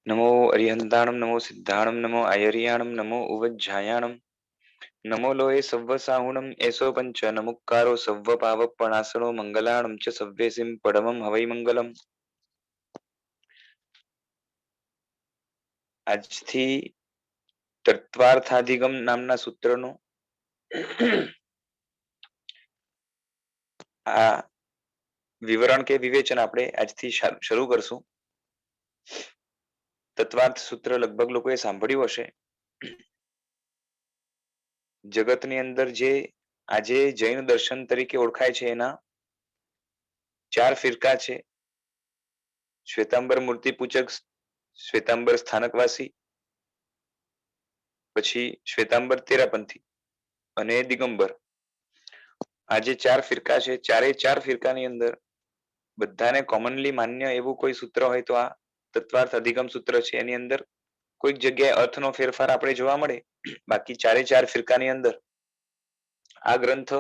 नमो अरिहंताणं नमो सिद्धाणं नमो आयर्याणं नमो उवज्झायाणं नमो लोये सव्वसाहुणं एसो पंच नमुक्कारो सव्वपावपणासनो मंगलाणं च सव्येसिं परमं हवै मंगलम्। આજથી તત્વાર્થાધિગમ નામના સૂત્રનો આ વિવરણ કે વિવેચન આપણે આજથી શરૂ કરશું। તત્વાર્થ સૂત્ર લગભગ લોકોએ સાંભળ્યું હશે। જગતની અંદર જે આજે જૈન દર્શન તરીકે ઓળખાય છે એના ચાર ફિરકા છે। શ્વેતાંબર મૂર્તિ પૂજક, શ્વેતાંબર સ્થાનકવાસી, પછી શ્વેતાંબર તેરાપંથી અને દિગંબર। આ જે ચાર ફિરકા છે, ચાર ફિરકાની અંદર બધાને કોમનલી માન્ય એવું કોઈ સૂત્ર હોય તો આ તત્વાર્થ અધિગમ સૂત્ર છે। એની અંદર કોઈક જગ્યાએ અર્થનો ફેરફાર આપણે જોવા મળે, બાકી ચાર ફિરકાની અંદર આ ગ્રંથ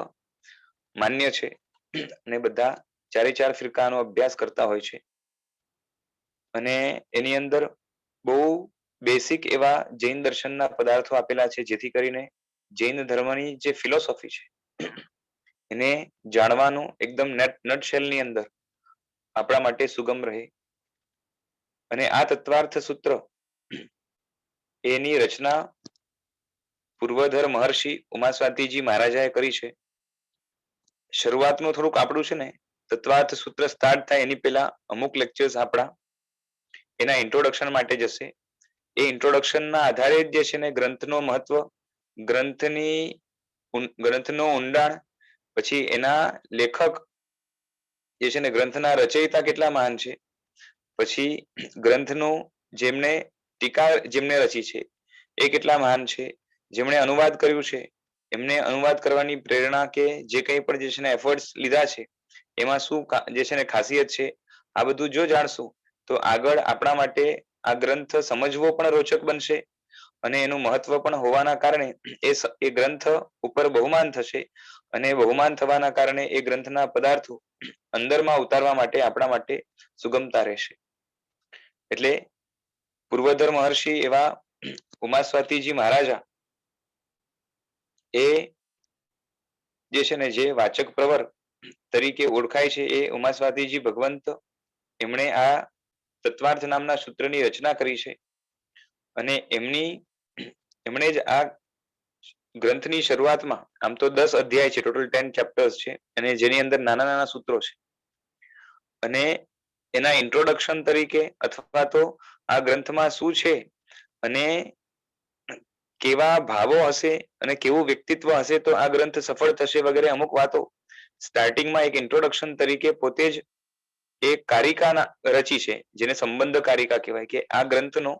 માન્ય છે અને બધા ચાર ફિરકાનો અભ્યાસ કરતા હોય છે। અને એની અંદર બહુ બેસિક એવા જૈન દર્શનના પદાર્થો આપેલા છે, જેથી કરીને જૈન ધર્મની જે ફિલોસોફી છે એને જાણવાનું એકદમ નટશેલની અંદર આપણા માટે સુગમ રહે। અને આ તત્વાર્થ સૂત્ર એની રચના પૂર્વધર મહર્ષિ ઉમાસ્વાતીજી મહારાજાએ કરી છે। શરૂઆતનું થોડુંક આપણું છે ને તત્વાર્થ સૂત્ર સ્ટાર્ટ થાય એની પહેલા અમુક લેક્ચર્સ આપણા એના ઇન્ટ્રોડક્શન માટે જશે। એ ઇન્ટ્રોડક્શનના આધારે જ જે છે ને ગ્રંથનો મહત્વ, ગ્રંથનો ઊંડાણ, પછી એના લેખક જે છે ને ગ્રંથના રચયિતા કેટલા મહાન છે, પછી ગ્રંથનું ટીકા જેમને રચી છે એ કેટલા મહાન છે, જેમણે અનુવાદ કર્યું છે એમને અનુવાદ કરવાની પ્રેરણા કે જે કંઈ પણ જે છે ને એફર્ટ્સ લીધા છે એમાં શું જે છે ને ખાસિયત છે, આ બધું જો જાણશું તો આગળ આપણા માટે આ ગ્રંથ સમજવો પણ રોચક બનશે અને એનું મહત્વ પણ હોવાના કારણે એ ગ્રંથ ઉપર બહુમાન થશે અને બહુમાન થવાના કારણે એ ગ્રંથના પદાર્થો અંદરમાં ઉતારવા માટે આપણા માટે સુગમતા રહેશે। એટલે પૂર્વધર મહર્ષિ એવા ઉમાસ્વાતીજી મહારાજા એ જે છે ને જે વાચક પ્રવર તરીકે ઓળખાય છે એ ઉમાસ્વાતીજી ભગવંત, એમણે આ તત્વાર્થ નામના સૂત્રની રચના કરી છે। અને એમણે જ આ ગ્રંથની શરૂઆતમાં, આમ તો 10 અધ્યાય છે, ટોટલ 10 ચેપ્ટર્સ છે, અને જેની અંદર નાના નાના સૂત્રો છે, અને એના ઇન્ટ્રોડક્શન તરીકે અથવા તો આ ગ્રંથમાં શું છે અને કેવા ભાવો હશે અને કેવું વ્યક્તિત્વ હશે તો આ ગ્રંથ સફળ થશે વગેરે અમુક વાતો સ્ટાર્ટિંગમાં એક ઇન્ટ્રોડક્શન તરીકે પોતે જ એક કારિકા રચી છે, જેને સંબંધ કારિકા કહેવાય, કે આ ગ્રંથનો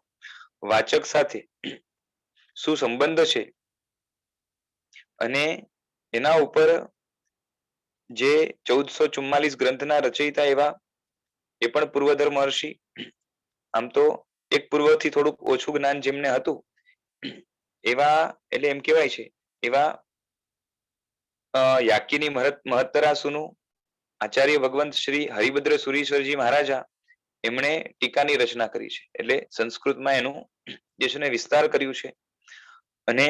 વાચક સાથે શું સંબંધ છે અને એના ઉપર જે 1444 ગ્રંથના રચયિતા એવા એ પણ પૂર્વધર મહર્ષિ, આમ તો એક પૂર્વથી થોડુંક ઓછું જ્ઞાન જેમને હતું એવા, એટલે એમ કહેવાય છે એવા યાકીની મહત્તરા સુનુ આચાર્ય ભગવંત શ્રી હરિભદ્ર સુરીશ્વરજી મહારાજા, એમણે ટીકાની રચના કરી છે, એટલે સંસ્કૃતમાં એનું જે છે ને વિસ્તાર કર્યું છે। અને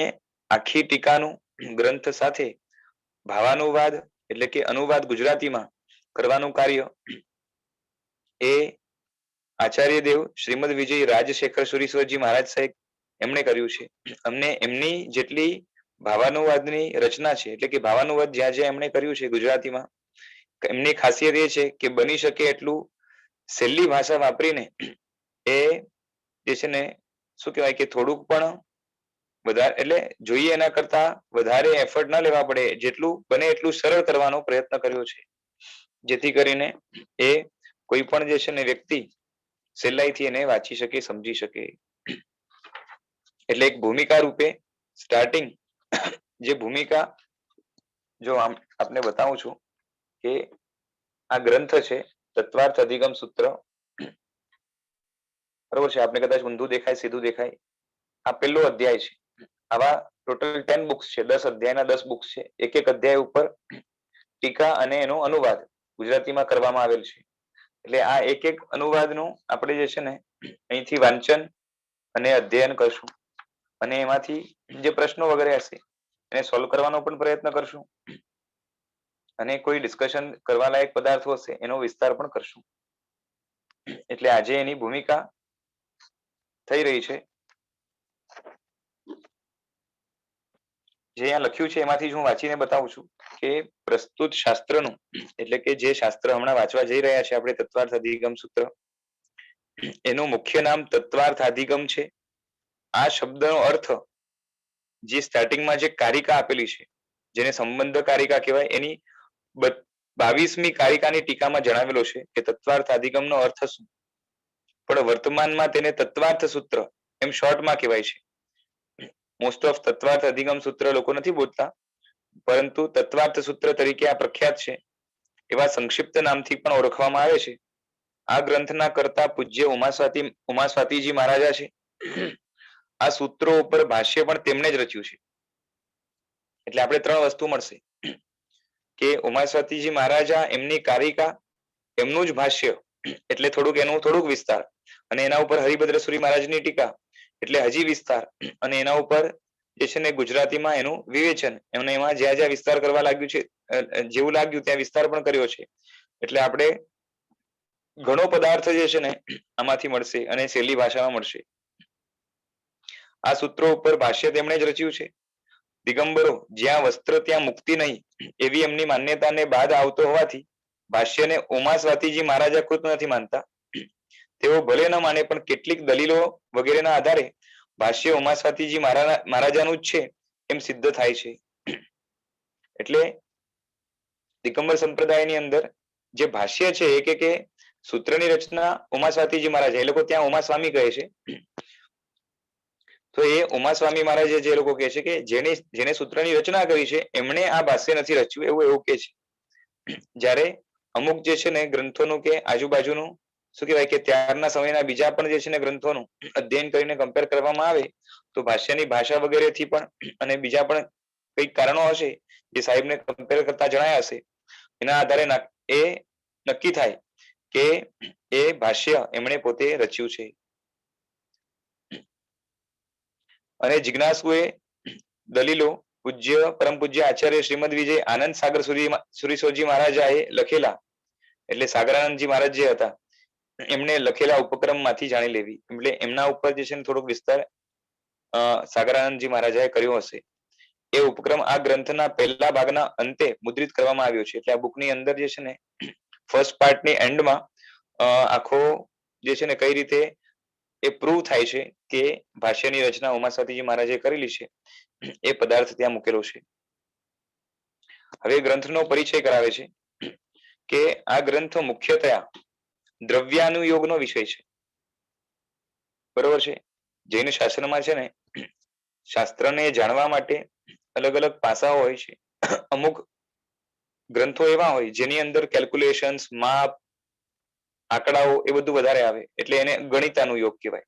આખી ટીકાનું ગ્રંથ સાથે ભાવાનુવાદ એટલે કે અનુવાદ ગુજરાતીમાં કરવાનું કાર્ય એ આચાર્ય દેવ શ્રીમદ વિજય રાજશેખર સુરીશ્વરજી મહારાજ સાહેબ એમણે કર્યું છે। અમને એમની જેટલી ભાવાનુવાદની રચના છે, એટલે કે ભાવાનુવાદ જ્યાં જ્યાં એમણે કર્યું છે ગુજરાતીમાં, એમની ખાસિયત એ છે કે બની શકે એટલું સહેલી ભાષા વાપરીને એ જે છે ને શું કહેવાય કે થોડુંક પણ વધારે, એટલે જોઈએ એના કરતા વધારે એફર્ટ ના લેવા પડે, જેટલું બને એટલું સરળ કરવાનો પ્રયત્ન કર્યો છે, જેથી કરીને એ કોઈ પણ જે છે ને વ્યક્તિ સહેલાઈથી એને વાંચી શકે, સમજી શકે। એટલે એક ભૂમિકા રૂપે સ્ટાર્ટિંગ જે ભૂમિકા જો આમ આપને બતાવું છું કે આ ગ્રંથ છે તત્વાર્થ અધિગમ સૂત્ર, બરોબર છે, આપને કદાચ ઊંધું દેખાય સીધું દેખાય, આ પહેલો અધ્યાય છે। આવા ટોટલ 10 બુક્સ છે, 10 અધ્યાયના 10 બુક્સ છે, એક એક અધ્યાય ઉપર ટીકા અને એનો અનુવાદ ગુજરાતીમાં કરવામાં આવેલ છે। એટલે આ એક અનુવાદનું આપણે જે છે ને અહીંથી વાંચન અને અધ્યયન કરશું અને એમાંથી જે પ્રશ્નો વગેરે હશે એને સોલ્વ કરવાનો પણ પ્રયત્ન કરશું અને કોઈ ડિસ્કશન કરવા લાયક પદાર્થો હશે એનો વિસ્તાર પણ કરશું. એટલે આજે એની ભૂમિકા થઈ રહી છે. જે અહીંયા લખ્યું છે એમાંથી જ હું વાંચીને બતાવું છું કે પ્રસ્તુત શાસ્ત્રનું એટલે કે જે શાસ્ત્ર હમણાં વાંચવા જઈ રહ્યા છે આપણે તત્વાર્થ અધિગમ સૂત્ર, એનું મુખ્ય નામ તત્વાર્થ અધિગમ છે. આ શબ્દનો અર્થ જે સ્ટાર્ટિંગમાં જે કારિકા આપેલી છે જેને સંબંધ કારિકા કહેવાય એની 22મી કારિકાની ટીકામાં જણાવેલો છે કે તત્વાર્થ અધિગમનો અર્થ શું, પણ વર્તમાનમાં તેને તત્વાર્થ સૂત્ર એમ શોર્ટમાં કહેવાય છે. મોસ્ટ ઓફ તત્વાર્થ અધિગમ સૂત્ર લોકો નથી બોલતા, પરંતુ તત્વાર્થ સૂત્ર તરીકે આ પ્રખ્યાત છે. એવા સંક્ષિપ્ત નામથી પણ ઓળખવામાં આવે છે. આ ગ્રંથના કર્તા પૂજ્ય ઉમાસ્વાતીજી મહારાજા છે. આ સૂત્રો ઉપર ભાષ્ય પણ તેમણે જ રચ્યું છે. એટલે આપણે 3 વસ્તુ મળશે કે ઉમાસ્વાતીજી મહારાજા, એમની કારિકા, એમનું જ ભાષ્ય એટલે એનું થોડુંક વિસ્તાર, અને એના ઉપર હરિભદ્ર મહારાજની ટીકા એટલે હજી વિસ્તાર, અને એના ઉપર જે છે ને ગુજરાતીમાં એનું વિવેચન, એમને એમાં જ્યાં જ્યાં વિસ્તાર કરવા લાગ્યું છે, જેવું લાગ્યું ત્યાં વિસ્તાર પણ કર્યો છે. એટલે આપણે ઘણો પદાર્થ જે છે ને આમાંથી મળશે અને સહેલી ભાષામાં મળશે. આ સૂત્રો ઉપર ભાષ્ય તેમણે જ રચ્યું છે. દિગંબરો જ્યાં વસ્ત્ર ત્યાં મુક્તિ નહીં એવી એમની માન્યતાને બાદ આવતો હોવાથી ભાષ્યને ઉમાસ્વાતીજી મહારાજા કૃત નથી માનતા. તેઓ ભલે ન માને પણ કેટલીક દલીલો વગેરેના આધારે ભાષ્ય ઉમાસ્વાતીજી મહારાજાનું જ છે એમ સિદ્ધ થાય છે. એટલે દિગંબર સંપ્રદાયની અંદર જે ભાષ્ય છે એ કે સૂત્રની રચના ઉમાસ્વાતીજી મહારાજ, એ લોકો ત્યાં ઉમાસ્વામી કહે છે. તો એ ઉમાસ્વામી મહારાજે જે લોકો કહે છે કે જેને સૂત્રની રચના કરી છે એમણે આ ભાષ્ય નથી રચ્યું એવું કહે છે. જ્યારે અમુક જે છે ને ગ્રંથોનું કે આજુબાજુનું શું કહેવાય કે ત્યારના સમયના બીજા પણ જે છે ને ગ્રંથોનું અધ્યયન કરીને કમ્પેર કરવામાં આવે તો ભાષ્યની ભાષા વગેરેથી પણ અને બીજા પણ કઈક કારણો હશે જે સાહેબને કમ્પેર કરતા જણાયા હશે, એના આધારે એ નક્કી થાય કે એ ભાષ્ય એમણે પોતે રચ્યું છે. અને જિજ્ઞાસુએ દલીલો પરમ પૂજ્ય આચાર્ય શ્રીમદ વિજય આનંદ સાગર સુરીશ્વરજી મહારાજાએ લખેલા, એટલે સાગરાનંદજી મહારાજ જે હતા એમને લખેલા ઉપક્રમમાંથી જાણી લેવી. એટલે એમના ઉપર જે છે ને થોડોક વિસ્તાર સાગરાનંદજી મહારાજાએ કર્યો હશે. એ ઉપક્રમ આ ગ્રંથના પહેલા ભાગના અંતે મુદ્રિત કરવામાં આવ્યો છે. એટલે આ બુકની અંદર જે છે ને ફર્સ્ટ પાર્ટની એન્ડમાં આખો જે છે ને કઈ રીતે એ પ્રૂવ થાય છે કે ભાષ્યની રચના ઉમાસ્વાતીજી મહારાજે કરેલી છે એ પદાર્થ ત્યાં મૂકેલો છે. હવે ગ્રંથનો પરિચય કરાવે છે કે આ ગ્રંથ મુખ્યતયા દ્રવ્યાનુયોગનો વિષય છે. બરોબર છે. જૈન શાસ્ત્રમાં છે ને શાસ્ત્રને જાણવા માટે અલગ અલગ પાસાઓ હોય છે. અમુક ગ્રંથો એવા હોય જેની અંદર કેલ્ક્યુલેશન્સ, માપ, આંકડાઓ એ બધું વધારે આવે એટલે એને ગણિતાનુયોગ કહેવાય.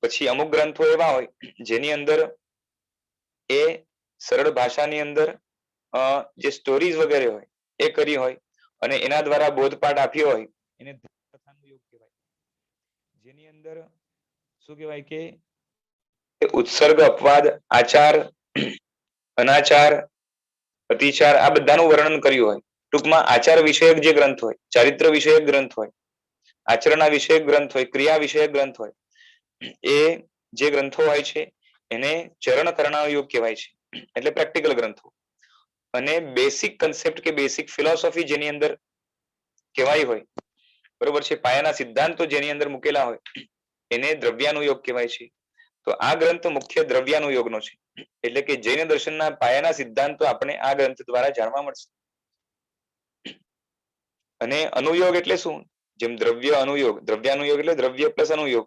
પછી અમુક ગ્રંથો એવા હોય જેની અંદર એ સરળ ભાષાની અંદર જે સ્ટોરીઝ વગેરે હોય એ કરી હોય અને એના દ્વારા બોધપાઠ આપ્યો હોય એને કથાનુયોગ કહેવાય. જેની અંદર શું કહેવાય કે ઉત્સર્ગ, અપવાદ, આચાર, અનાચાર, અતિચાર આ બધાનું વર્ણન કર્યું હોય. ટૂંકમાં આચાર વિષયક જે ગ્રંથ હોય, ચારિત્ર વિષયક ગ્રંથ હોય, આચરણા વિષયક ગ્રંથ હોય, ક્રિયા વિષયક ગ્રંથ હોય, એ જે ગ્રંથો હોય છે એને ચરણ કરણાયોગ કહેવાય છે. એટલે પ્રેક્ટિકલ ગ્રંથો. અને બેસિક કન્સેપ્ટ કે બેસિક ફિલોસોફી જેની અંદર કહેવાય હોય, બરોબર છે, પાયાના સિદ્ધાંતો જેની અંદર મૂકેલા હોય એને દ્રવ્યાનુયોગ કહેવાય છે. તો આ ગ્રંથ મુખ્ય દ્રવ્યાનુયોગનો છે. એટલે કે જૈન દર્શનના પાયાના સિદ્ધાંતો આપણે આ ગ્રંથ દ્વારા જાણવા મળશે. અને અનુયોગ એટલે શું? જેમ દ્રવ્ય અનુયોગ, દ્રવ્યાનુયોગ એટલે દ્રવ્ય પ્લસ અનુયોગ.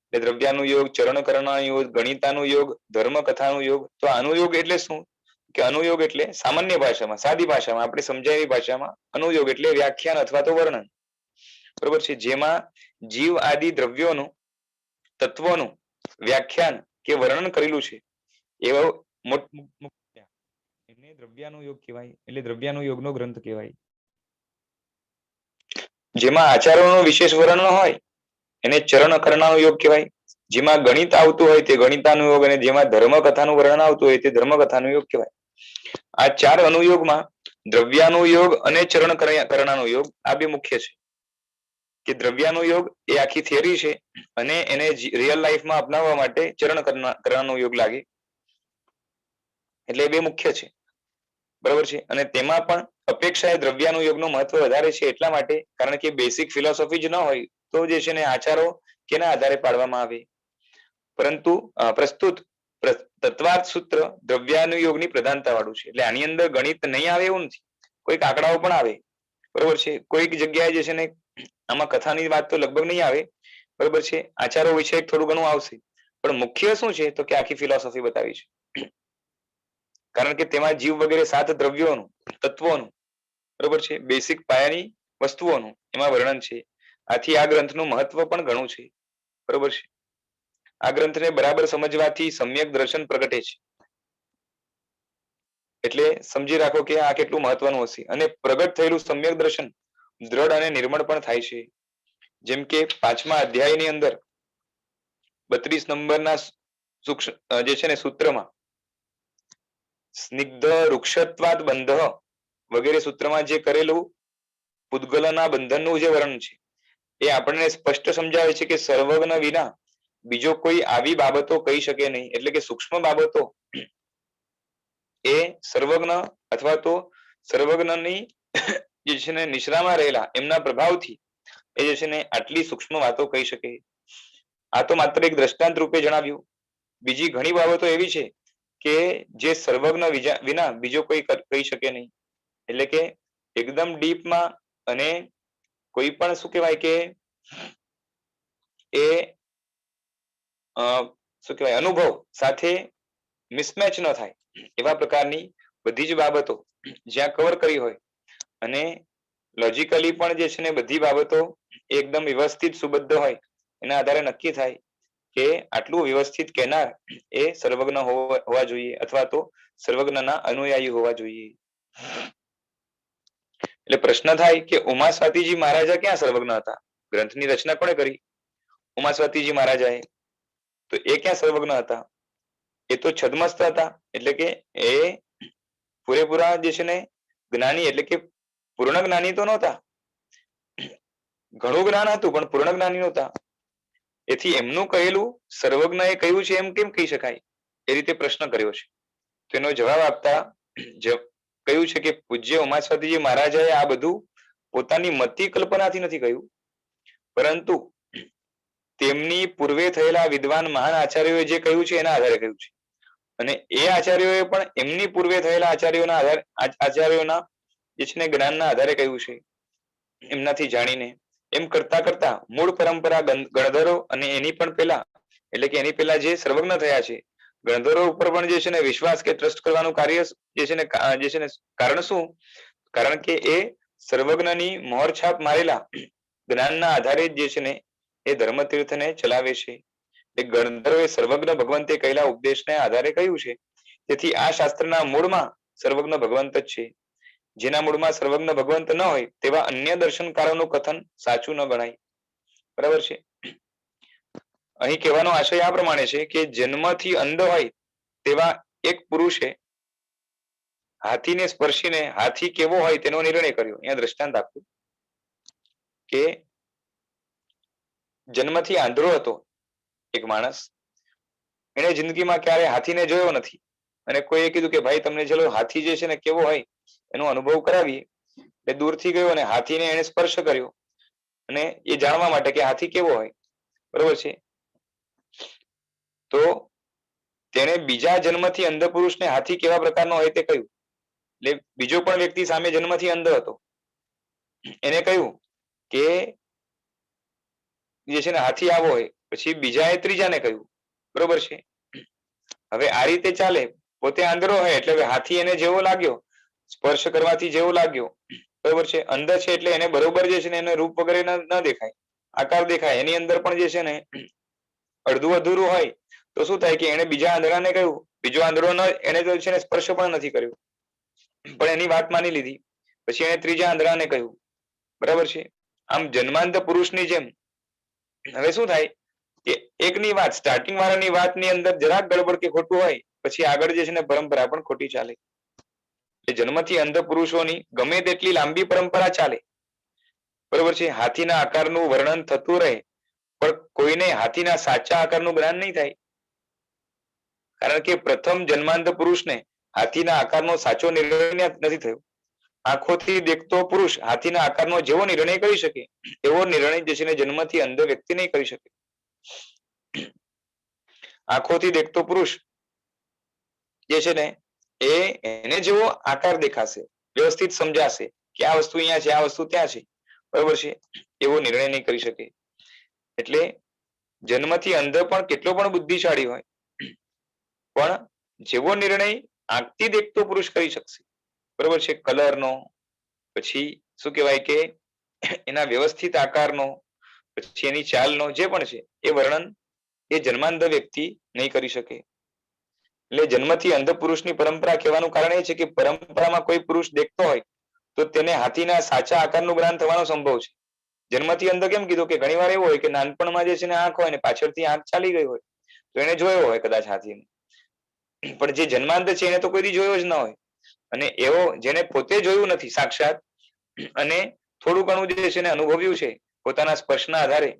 એટલે દ્રવ્યાનુયોગ, ચરણ કરણાનુયોગ, ગણિતાનુયોગ, ધર્મ કથાનુયોગ. તો અનુયોગ એટલે શું? કે અનુયોગ એટલે સામાન્ય ભાષામાં, સાદી ભાષામાં, આપણે સમજાય એવી ભાષામાં અનુયોગ એટલે વ્યાખ્યાન અથવા તો વર્ણન. બરોબર છે. જેમાં જીવ આદિ દ્રવ્યોનું, તત્વોનું વ્યાખ્યાન કે વર્ણન કરેલું છે એવો એને દ્રવ્યાનુયોગ કહેવાય. એટલે દ્રવ્યાનુયોગનો ગ્રંથ કહેવાય. જેમાં આચારોનું વિશેષ વર્ણન હોય એને ચરણ કરણાનો યોગ કહેવાય. જેમાં ગણિત આવતું હોય તે ગણિતાનો યોગ, અને જેમાં ધર્મકથાનું વર્ણન આવતું હોય તે ધર્મકથાનો યોગ કહેવાય. આ 4 અનુયોગમાં દ્રવ્યાનુયોગ અને ચરણ કરણાનો યોગ આ બે મુખ્ય છે. કે દ્રવ્યાનુયોગ એ આખી થિયરી છે અને એને રિયલ લાઈફમાં અપનાવવા માટે ચરણ કરણાનો યોગ લાગે, એટલે એ બે મુખ્ય છે. બરાબર છે. અને તેમાં પણ અપેક્ષાએ દ્રવ્યાનુયોગનું મહત્વ વધારે છે એટલા માટે, કારણ કે બેસિક ફિલોસોફી જ ન હોય તો જે છે ને આચારો કેના આધારે પાડવામાં આવે. પરંતુ પ્રસ્તુત તત્વાર્થ સૂત્ર દ્રવ્યાનુયોગની પ્રધાનતા વાળું છે. એટલે આની અંદર ગણિત નહીં આવે એવું નથી, કોઈક આંકડાઓ પણ આવે. બરોબર છે. કોઈક જગ્યાએ જે છે ને આમાં કથાની વાત તો લગભગ નહીં આવે. બરોબર છે. આચારો વિશે થોડું ઘણું આવશે, પણ મુખ્ય શું છે તો કે આખી ફિલોસોફી બતાવી છે. કારણ કે તેમાં જીવ વગેરે 7 દ્રવ્યોનું, તત્વોનું, બરોબર છે, બેસિક પાયાની વસ્તુઓનું એમાં વર્ણન છે. આથી આ ગ્રંથનું મહત્વ પણ ઘણું છે. બરોબર છે. આ ગ્રંથને બરાબર સમજવાથી સમ્યક દર્શન પ્રગટે છે. એટલે સમજી રાખો કે આ કેટલું મહત્વનું હશે. અને પ્રગટ થયેલું સમ્યક દર્શન દ્રઢ અને નિર્મળ પણ થાય છે. જેમ કે 5મા અધ્યાયની અંદર 32 નંબરના જે છે ને સૂત્રમાં સ્નિગ્ધ વૃક્ષત્વાદ બંધ વગેરે સૂત્રમાં જે કરેલું પૂદગલના બંધનનું જે વર્ણન છે એ આપણને સ્પષ્ટ સમજાવે છે કે સર્વજ્ઞ વિના બીજો કોઈ આવી બાબતો કહી શકે નહીં. એટલે કે સૂક્ષ્મ બાબતો એ સર્વજ્ઞ અથવા તો સર્વજ્ઞની જે છે ને નિશ્રામાં રહેલા એમના પ્રભાવથી એ જે છે ને આટલી સૂક્ષ્મ વાતો કહી શકે. આ તો માત્ર એક દ્રષ્ટાંત રૂપે જણાવ્યું. બીજી ઘણી બાબતો એવી છે કે જે સર્વજ્ઞ વિના બીજો કોઈ કહી શકે નહીં. એટલે કે એકદમ ડીપમાં અને કોઈ પણ શું કહેવાય કે એ શું કહેવાય અનુભવ સાથે મિસમેચ ન થાય એવા પ્રકારની બધી જ બાબતો જ્યાં કવર કરી હોય, અને લોજિકલી પણ જે છે ને બધી બાબતો એકદમ વ્યવસ્થિત સુબદ્ધ હોય, એના આધારે નક્કી થાય કે આટલું વ્યવસ્થિત કહેનાર એ સર્વજ્ઞ હોવા જોઈએ અથવા તો સર્વજ્ઞના અનુયાયી હોવા જોઈએ. એટલે પ્રશ્ન થાય કે ઉમા સ્વાતીજી મહારાજા ક્યાં સર્વજ્ઞ હતા? ગ્રંથની રચના કોણે કરી? ઉમા સ્વાતીજી મહારાજાએ. તો એ ક્યાં સર્વજ્ઞ હતા? એ તો છદ્મસ્ત હતા. એટલે કે એ પૂરેપૂરા જે છે ને જ્ઞાની, એટલે કે પૂર્ણ જ્ઞાની તો નહોતા. ઘણું જ્ઞાન હતું પણ પૂર્ણ જ્ઞાની નહોતા. એથી એમનું કહેલું સર્વજ્ઞ એ કહ્યું છે એમ કેમ કહી શકાય? એ રીતે પ્રશ્ન કર્યો છે. તેનો જવાબ આપતા કહ્યું છે કે પૂજ્ય ઉમાસ્વાતીજી મહારાજાએ આ બધું પોતાની મતિ કલ્પનાથી નથી કહ્યું, પરંતુ તેમની પૂર્વે થયેલા વિદ્વાન મહાન આચાર્યોએ જે કહ્યું છે એના આધારે કહ્યું છે. અને એ આચાર્યોએ પણ એમની પૂર્વે થયેલા આચાર્યોના જે છે ને જ્ઞાનના આધારે કહ્યું છે, એમનાથી જાણીને. એમ કરતા કરતા મૂળ પરંપરા ગણધરો અને એની પણ પહેલા, એટલે કે એની પહેલા જે સર્વજ્ઞ થયા છે ગણધરો ઉપર પણ જે છે ને વિશ્વાસ કે ટ્રસ્ટ કરવાનું કાર્ય જે છે ને કારણ શું? કારણ કે એ સર્વજ્ઞની મોહર છાપ મારેલા જ્ઞાનના આધારે જે છે ને એ ધર્મતીર્થને ચલાવે છે. એ ગણધર્વે સર્વજ્ઞ ભગવંતે કહેલા ઉપદેશને આધારે કહ્યું છે. તેથી આ શાસ્ત્રના મૂળમાં સર્વજ્ઞ ભગવંત જ છે. જેના મૂળમાં સર્વજ્ઞ ભગવંત ન હોય તેવા અન્ય દર્શનકારોનું કથન સાચું ન ગણાય. બરાબર છે. અહીં કહેવાનો આશય આ પ્રમાણે છે કે જન્મથી અંધ હોય તેવા એક પુરુષે હાથીને સ્પર્શીને હાથી કેવો હોય તેનો નિર્ણય કર્યો. અહીંયા દ્રષ્ટાંત આપ્યું કે જન્મથી આંધળો હતો એક માણસ, એને જિંદગીમાં ક્યારે હાથીને જોયો નથી, અને કોઈએ કીધું કે ભાઈ તમને ચલો હાથી જે છે ને કેવો હોય એનો અનુભવ કરાવીએ. એ દૂરથી ગયો અને હાથીને એને સ્પર્શ કર્યો, અને એ જાણવા માટે કે હાથી કેવો હોય. બરોબર છે. તો તેને બીજા જન્મથી અંધ પુરુષને હાથી કેવા પ્રકારનો હોય તે કહ્યું. એટલે બીજો પણ વ્યક્તિ સામે જન્મથી અંધ હતો, એને કહ્યું કે જે છે ને હાથી આવો હોય. પછી બીજાએ ત્રીજાને કહ્યું. બરોબર છે. હવે આ રીતે ચાલે. પોતે આંધળો હોય એટલે હાથી એને જેવો લાગ્યો, સ્પર્શ કરવાથી જેવો લાગ્યો. બરોબર છે. અંધ છે એટલે એને બરોબર જે છે ને એને રૂપ વગેરે ન દેખાય, આકાર દેખાય. એની અંદર પણ જે છે ને અડધું અધૂરું હોય તો શું થાય કે એને બીજા આંધળાને કહ્યું, બીજો આંધળો એને તો છે ને સ્પર્શ પણ નથી કર્યો, પણ એની વાત માની લીધી. પછી એને ત્રીજા આંધળાને કહ્યું. બરાબર છે. આમ જન્માંધ પુરુષની જેમ હવે શું થાય કે એકની વાત સ્ટાર્ટિંગ વાળાની વાતની અંદર જરાક ગડબડ કે ખોટું હોય પછી આગળ જે છે ને પરંપરા પણ ખોટી ચાલે. જન્મથી અંધ પુરુષોની ગમે તેટલી લાંબી પરંપરા ચાલે, બરોબર છે, હાથીના આકારનું વર્ણન થતું રહે પણ કોઈને હાથીના સાચા આકારનું જ્ઞાન નહીં થાય. કારણ કે પ્રથમ જન્માંધ પુરુષને હાથીના આકારનો સાચો નિર્ણય નથી થયો. આંખોથી દેખતો પુરુષ હાથીના આકારનો જેવો નિર્ણય કરી શકે એવો નિર્ણય જે છે ને જન્મથી અંધ વ્યક્તિ નહીં કરી શકે. આંખોથી દેખતો પુરુષ જે છે ને એને જેવો આકાર દેખાશે, વ્યવસ્થિત સમજાશે કે આ વસ્તુ અહીંયા છે, આ વસ્તુ ત્યાં છે, બરોબર છે, એવો નિર્ણય નહીં કરી શકે. એટલે જન્મથી અંધ પણ કેટલો પણ બુદ્ધિશાળી હોય પણ જેવો નિર્ણય આંખથી દેખતો પુરુષ કરી શકશે, બરોબર છે, કલરનો, પછી શું કહેવાય કે એના વ્યવસ્થિત આકારનો, પછી એની ચાલનો જે પણ છે એ વર્ણન એ જન્માંધ વ્યક્તિ નહીં કરી શકે. એટલે જન્મથી અંધ પુરુષની પરંપરા કહેવાનું કારણ એ છે કે પરંપરામાં કોઈ પુરુષ દેખતો હોય તો તેને હાથીના સાચા આકારનું જ્ઞાન થવાનો સંભવ છે. જન્મથી અંધ કેમ કીધું કે ઘણી વાર એવું હોય કે નાનપણમાં જે છે ને આંખ હોય ને પાછળથી આંખ ચાલી ગઈ હોય તો એને જોયો હોય કદાચ હાથીને, પણ જે જન્માંધ છે એને તો કોઈ દી જોયો જ ન હોય. અને એવો જેને પોતે જોયું નથી સાક્ષાત અને થોડું ઘણું જે છે ને અનુભવ્યું છે પોતાના સ્પર્શના આધારે,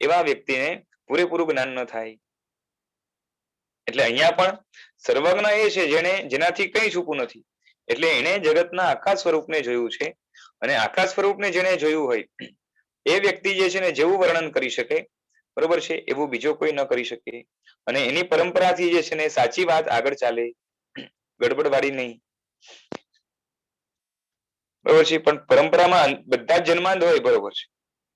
એવા વ્યક્તિને પૂરેપૂરું જ્ઞાન ન થાય. એટલે અહીંયા પણ સર્વજ્ઞ એ છે જેનાથી કઈ છૂપું નથી. એટલે એને જગતના આખા સ્વરૂપને જોયું છે અને આખા સ્વરૂપને જેને જોયું હોય એ વ્યક્તિ જે છે ને જેવું વર્ણન કરી શકે, બરોબર છે, એવું બીજો કોઈ ન કરી શકે. અને એની પરંપરાથી જે છે ને સાચી વાત આગળ ચાલે, ગડબડવાળી નહીં, બરોબર છે. પણ પરંપરામાં બધા જ જન્માંધ હોય, બરોબર છે,